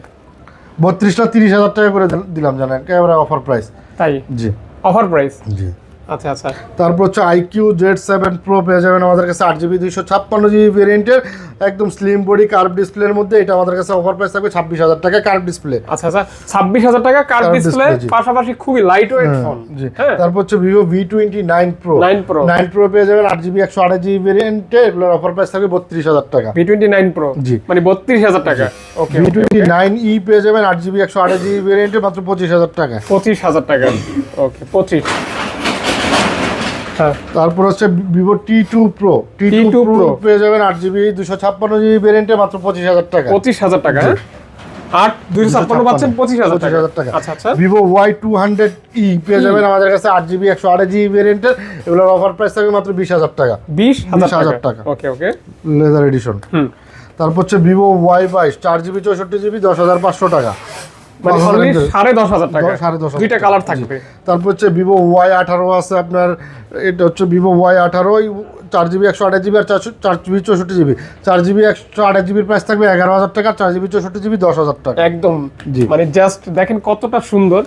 S2: 32টা 30,000 টাকা করে দিলাম জানেন, একেবারে অফার প্রাইস।
S1: তাই
S2: জি
S1: অফার প্রাইস।
S2: জি
S1: আচ্ছা আচ্ছা।
S2: তারপর হচ্ছে IQ Z7 Pro পেয়ে যাবেন আমাদের কাছে 8GB 256GB ভেরিয়েন্টের, একদম স্লিম বডি কার্ভ ডিসপ্লের মধ্যে। এটা আমাদের কাছে অফার প্রাইস থাকবে 26,000 টাকা কার্ভ ডিসপ্লে।
S1: আচ্ছা আচ্ছা 26,000 টাকা কার্ভ ডিসপ্লে, পাশাপাশি খুবই লাইট ওয়েট ফোন।
S2: জি তারপর হচ্ছে Vivo V29 Pro 9 Pro পেয়ে যাবেন 8GB 128GB ভেরিয়েন্টে, এগুলোর অফার প্রাইস থাকবে 32,000 টাকা।
S1: V29 Pro
S2: জি
S1: মানে 32,000 টাকা। ওকে
S2: V29e পেয়ে যাবেন 8GB 128GB ভেরিয়েন্টে মাত্র 25,000 টাকা।
S1: 25,000 টাকা। ওকে 25।
S2: তারপর হচ্ছে Vivo T2 Pro পেয়ে যাবেন 8GB 256GB ভেরিয়েন্টে মাত্র 25,000 টাকা।
S1: 25,000 টাকা। 8 256 পাচ্ছেন 25,000 টাকা। আচ্ছা আচ্ছা।
S2: Vivo Y200e পেয়ে যাবেন আমাদের কাছে 8GB 128GB ভেরিয়েন্টের, এগুলোর অফার প্রাইস থাকবে মাত্র 20,000 টাকা।
S1: 20,000 টাকা। ওকে ওকে
S2: লেদার এডিশন। তারপর হচ্ছে Vivo Y22 4GB 64GB 10,500 টাকা।
S1: মানে অনলি 10,500 টাকা।
S2: 10,500
S1: দুইটা কালার থাকবে।
S2: তারপর হচ্ছে Vivo Y18 আছে আপনার, এটা হচ্ছে Vivo Y18 4GB 128GB আর 4GB 64GB। 4GB 128GB এর প্রাইস থাকবে 11,000 টাকা, 4GB 64GB 10,000 টাকা।
S1: একদম
S2: জি।
S1: মানে জাস্ট দেখেন কতটা সুন্দর,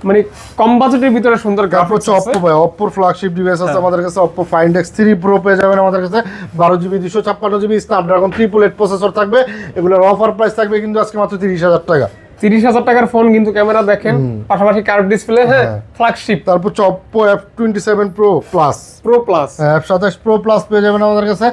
S1: মানে কম বাজেটের ভিতরে সুন্দর
S2: তারপর
S1: গ্রাফিক্স
S2: হচ্ছে Oppo ভাই, Oppo ফ্ল্যাগশিপ ডিভাইস আছে আমাদের কাছে Oppo Find X3 Pro পেয়ে যাবেন আমাদের কাছে 12GB 256GB Snapdragon 888 প্রসেসর থাকবে, এগুলোর অফার প্রাইস থাকবে কিন্তু আজকে মাত্র 30,000 টাকা।
S1: 30,000 টাকার ফোন কিন্তু ক্যামেরা দেখেন, পাশাপাশি কার্ভ ডিসপ্লে। হ্যাঁ ফ্ল্যাগশিপ।
S2: তারপর হচ্ছে Oppo F27 Pro Plus F27 Pro Plus পেয়ে যাবেন আমাদের কাছে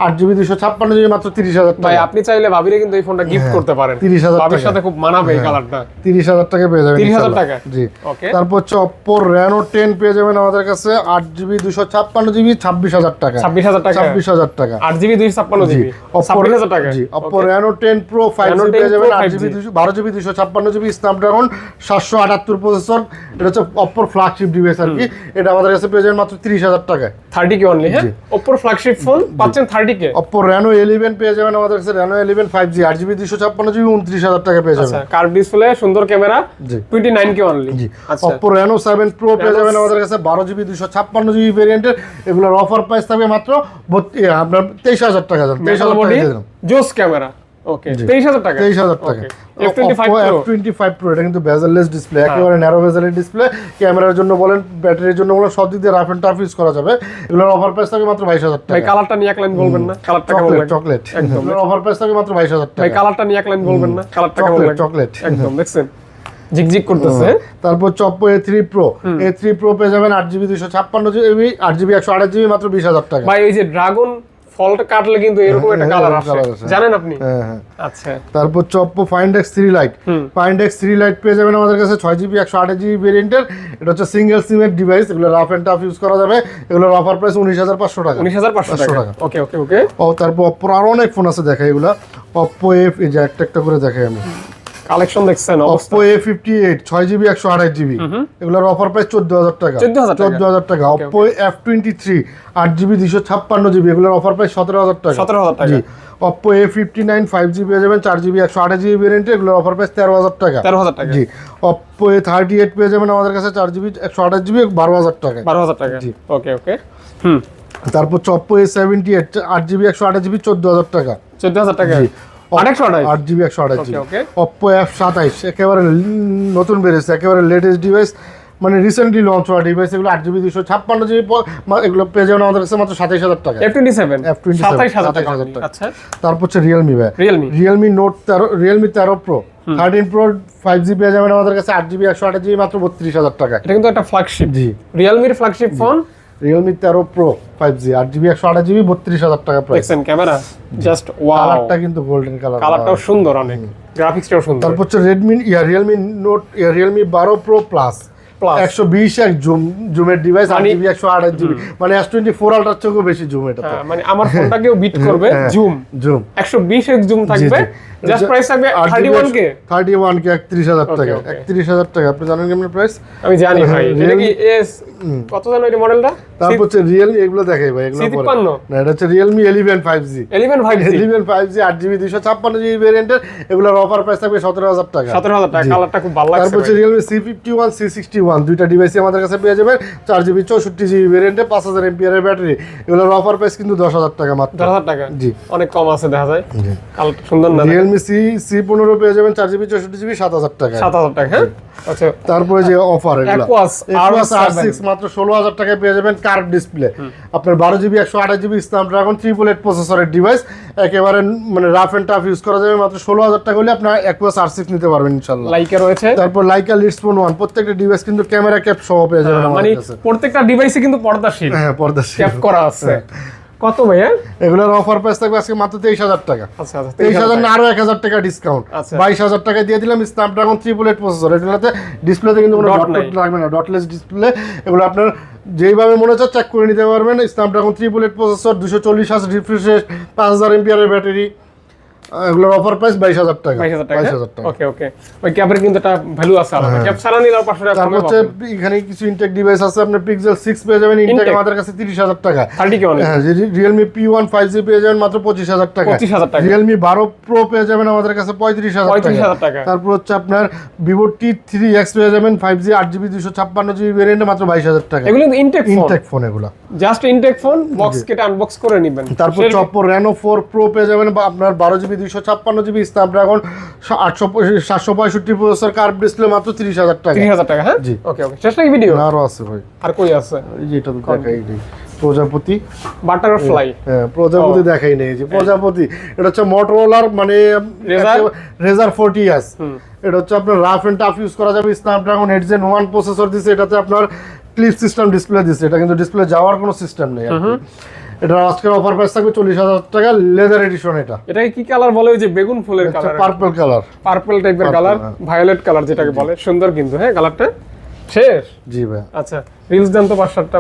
S2: 8GB 256GB মাত্র 30,000 টাকা।
S1: ভাই আপনি চাইলে ভাবিরে কিন্তু এই ফোনটা গিফট করতে পারেন।
S2: 30,000
S1: ভাবির সাথে খুব মানাবে এই কালারটা।
S2: 30,000 টাকা পেয়ে যাবেন।
S1: 30,000 টাকা।
S2: জি
S1: ওকে।
S2: তারপর হচ্ছে Oppo Reno 10 পেয়ে যাবেন আমাদের কাছে 8GB 256GB 26,000 টাকা।
S1: 26,000 টাকা।
S2: 26,000 টাকা।
S1: 8GB 256GB 26,000 টাকা।
S2: জি Oppo Reno 10 Pro 5G পেয়ে যাবেন 8GB 12GB 256GB Snapdragon 778 processor, এটা হচ্ছে Oppo ফ্ল্যাগশিপ ডিভাইস আর কি। এটা আমাদের কাছে পেয়ে যাবেন মাত্র 30,000 টাকায়।
S1: 30K only. হ্যাঁ Oppo ফ্ল্যাগশিপ ফোন পাচ্ছেন 30K।
S2: Oppo Reno 11 পেয়ে যাবেন আমাদের কাছে Reno 11 5G 8GB 256GB 29,000 টাকা পেয়ে যাবেন।
S1: আচ্ছা কার্ভ ডিসপ্লে, সুন্দর ক্যামেরা।
S2: জি
S1: 29K অনলি।
S2: জি
S1: আচ্ছা
S2: Oppo Reno 7 Pro পেয়ে যাবেন আমাদের কাছে 12GB 256GB ভেরিয়েন্টের, এগুলোর অফার প্রাইস থাকবে মাত্র আপনার 23,000 টাকা। 23,000 টাকা দিয়ে দিলাম।
S1: জোস ক্যামেরা ওকে 23000 টাকা
S2: 23000 টাকা
S1: F25
S2: Oppo
S1: Pro
S2: F25 Pro এটা কিন্তু বেজেললেস ডিসপ্লে, একেবারে ন্যারো বেজেলের ডিসপ্লে। ক্যামেরার জন্য বলেন, ব্যাটারির জন্য বলেন, সব দিক দিয়ে রাফ এন্ড টাফ ইউজ করা যাবে। এগুলোর অফার প্রাইস থাকবে মাত্র 22000 টাকা।
S1: ভাই কালারটা নিয়ে এক লাইন বলবেন না, কালারটা কেমন লাগে?
S2: চকলেট
S1: একদম।
S2: এগুলোর অফার প্রাইস থাকবে মাত্র 22000 টাকা।
S1: ভাই কালারটা নিয়ে এক লাইন বলবেন না, কালারটা কেমন লাগে?
S2: চকলেট
S1: একদম দেখছেন ঝিকঝিক করতেছে।
S2: তারপর Oppo A3 Pro পেয়ে যাবেন 8GB 256GB 8GB 128GB মাত্র 20000 টাকা।
S1: ভাই এই যে ড্রাগন ফলটা কাটলে কিন্তু এরকম একটা কালার আসে, জানেন আপনি?
S2: হ্যাঁ।
S1: আচ্ছা
S2: তারপর Oppo Find X3 Lite পেয়ে যাবেন আমাদের কাছে 6GB 128GB ভেরিয়েন্টের। এটা হচ্ছে সিঙ্গেল সিমের ডিভাইস, এগুলো রাফ এন্ড টাফ ইউজ করা যাবে। এগুলোর অফার প্রাইস 19500 টাকা।
S1: 19500 টাকা। ওকে ওকে ওকে।
S2: ও তারপর Oppo আরো অনেক ফোন আছে, দেখাই এগুলা। Oppo F, এই যে একটা করে দেখাই আমি।
S1: কালেকশন দেখছেন অবস্থা।
S2: Oppo A58 6GB 128GB এগুলোর অফার প্রাইস 14000 টাকা। 14000 টাকা। Oppo F23 8GB 256GB এগুলোর অফার প্রাইস 17000 টাকা।
S1: 17000 টাকা।
S2: জি। Oppo A59 5GB পেয়ে যাবেন 4GB 128GB ভেরিয়েন্টে, এগুলোর অফার প্রাইস 13000 টাকা।
S1: 13000 টাকা।
S2: জি। Oppo A38 পেয়ে যাবেন আমাদের কাছে 4GB 128GB 12000 টাকা।
S1: 12000 টাকা।
S2: জি।
S1: ওকে ওকে।
S2: তারপর Oppo A78 8GB 128GB 14000 টাকা।
S1: 14000 টাকা। 828
S2: 8GB 128GB।
S1: ওকে।
S2: Oppo F27 একেবারে নতুন বেরিয়েছে, একেবারে লেটেস্ট ডিভাইস, মানে রিসেন্টলি লঞ্চ হওয়া ডিভাইস। এগুলো 8GB 256GB এগুলো পেয়ে যাবেন আমাদের কাছে মাত্র 27000 টাকা।
S1: F27
S2: F27
S1: 27000 টাকা।
S2: 27000 টাকা।
S1: আচ্ছা
S2: তারপর হচ্ছে Realme ভাই,
S1: Realme
S2: Note 13 Realme 13 Pro 13 Pro 5G পেয়ে যাবেন আমাদের কাছে 8GB 128GB মাত্র 32000 টাকা।
S1: এটা কিন্তু একটা ফ্ল্যাগশিপ।
S2: জি।
S1: Realme-র flagship phone
S2: Realme 13 Pro 5G 8GB 128GB 32000 টাকা প্রাইস।
S1: দেখছেন ক্যামেরা জাস্ট ওয়াও।
S2: কালারটা কিন্তু গোল্ডেন কালার,
S1: কালারটাও সুন্দর অনেক, গ্রাফিক্সটাও সুন্দর।
S2: তারপর হচ্ছে Realme 12 Pro Plus 120x জুমের ডিভাইস 8GB 128GB, মানে S24 আলট্রার চেয়েও বেশি জুম এটা।
S1: মানে আমার ফোনটাকেও বিট করবে জুম 120x জুম থাকবে। জাস্ট প্রাইস থাকবে 31k
S2: 31000 টাকা। 31000 টাকা। আপনি জানেন কেমন প্রাইস?
S1: আমি জানি ভাই। এটা কি এস কত জানো এই মডেলটা?
S2: তারপর হচ্ছে Realme এগুলো দেখাই ভাই, এগুলো পরে না। এটা হচ্ছে Realme 11 5G 11 5G 8GB 256GB ভেরিয়েন্টের, এগুলোর অফার প্রাইস থাকবে 17000 টাকা।
S1: 17000 টাকা। কালারটা খুব ভালো লাগছে।
S2: তারপর হচ্ছে Realme C51 C61 দুইটা ডিভাইসই আমাদের কাছে পেয়ে যাবেন 4GB 64GB ভেরিয়েন্টে 5000 mAh এর ব্যাটারি, এগুলোর অফার প্রাইস কিন্তু 10000 টাকা মাত্র।
S1: 10000 টাকা।
S2: জি।
S1: অনেক কম আছে দেখা যায়। কালারটা সুন্দর না?
S2: Realme C15 পেয়ে যাবেন 4GB 64GB 7000 টাকা।
S1: 7000 টাকা। হ্যাঁ আচ্ছা।
S2: তারপরে যে অফার এগুলো
S1: Aquos
S2: R6 মাত্র 16000 টাকায় পেয়ে যাবেন কার্ভ ডিসপ্লে। আপনার 12GB 128GB Snapdragon 888 প্রসেসরের ডিভাইস, একেবারে মানে রাফ এন্ড টাফ ইউজ করা যাবে। মাত্র 16000 টাকা হলে আপনার Aquos R6 নিতে পারবেন ইনশাআল্লাহ।
S1: লাইকা রয়েছে।
S2: তারপর Leica Lidsphone 1 প্রত্যেকটা ডিভাইস কিন্তু ক্যামেরা ক্যাপ সহ পেয়ে যাবেন আমাদের কাছে।
S1: মানে প্রত্যেকটা ডিভাইসে কিন্তু পর্দাশীল।
S2: হ্যাঁ পর্দাশীল
S1: ক্যাপ করা আছে। কত ভাইয়া?
S2: এগুলোর অফার প্রাইস থাকবে আজকে মাত্র 23000 টাকা।
S1: আচ্ছা আচ্ছা
S2: 23000 না আরো 1000 টাকা ডিসকাউন্ট, 22000 টাকা দিয়ে দিলাম। Snapdragon 888 প্রসেসর, এগুলোতে ডিসপ্লেতে কিন্তু কোনো ডট লাগবে না, ডটলেস ডিসপ্লে। এগুলো আপনার যেইভাবে মনে হচ্ছে চেক করে নিতে পারবেন। Snapdragon 888 processor 240Hz refresh rate 5000 mAh এর ব্যাটারি, এগুলোর অফার প্রাইস 22000 টাকা।
S1: 22000 টাকা। ওকে ওকে। ওই ক্যাপের কিন্তু একটা ভ্যালু আছে আলাদা। ক্যাপ ছাড়া নিলে 500 টাকা
S2: তারপর
S1: কমে
S2: হচ্ছে এখানে কিছু ইনটেক ডিভাইস আছে। আপনার Pixel 6 পেয়ে যাবেন ইনটেক আমাদের কাছে 30000 টাকা।
S1: 30 কে অনেক।
S2: হ্যাঁ, Realme P1 5G পেয়ে যাবেন মাত্র 25000 টাকা।
S1: 25000 টাকা।
S2: Realme 12 Pro পেয়ে যাবেন আমাদের কাছে 35000
S1: টাকা।
S2: তারপর হচ্ছে আপনার Vivo T3X পেয়ে যাবেন 5G 8GB 256GB ভেরিয়েন্টে মাত্র 22000 টাকা।
S1: এগুলো কিন্তু ইনটেক
S2: ফোন এগুলো
S1: জাস্ট ইনটেক ফোন, বক্স কেটে আনবক্স করে নেবেন।
S2: তারপর Oppo Reno 4 Pro পেয়ে যাবেন আপনার 12GB 256GB Snapdragon 765 processor curve display মাত্র 30000 টাকা।
S1: 30000 টাকা। হ্যাঁ
S2: জি।
S1: ওকে ওকে। শেষ নাকি ভিডিও?
S2: আরো আছে ভাই,
S1: আর কই আছে?
S2: এই যে এটা তো দেখাই নেই, প্রজাপতি
S1: বাটারফ্লাই।
S2: হ্যাঁ প্রজাপতি দেখাই নেই, যে প্রজাপতি এটা হচ্ছে Motorola মানে Razr 40s। এটা হচ্ছে আপনার রাফ এন্ড টাফ ইউজ করা যাবে। Snapdragon 8 Gen 1 প্রসেসর দিছে, এটাতে আপনার ক্লিপ সিস্টেম ডিসপ্লে দিছে, এটা কিন্তু ডিসপ্লে যাওয়ার কোনো সিস্টেম নেই। এটা আজকের অফার প্রাইস থাকবে 40000 টাকা, লেদার এডিশন। এটা
S1: কি কালার বলে? ওই যে বেগুন ফুলের কালার,
S2: পার্পল কালার,
S1: পার্পল টাইপের কালার, ভায়োলেট কালার যেটাকে বলে। সুন্দর কিন্তু হ্যাঁ কালারটা। শেষ?
S2: জি ভাই।
S1: আচ্ছা রিলস দেন তো 5-7টা।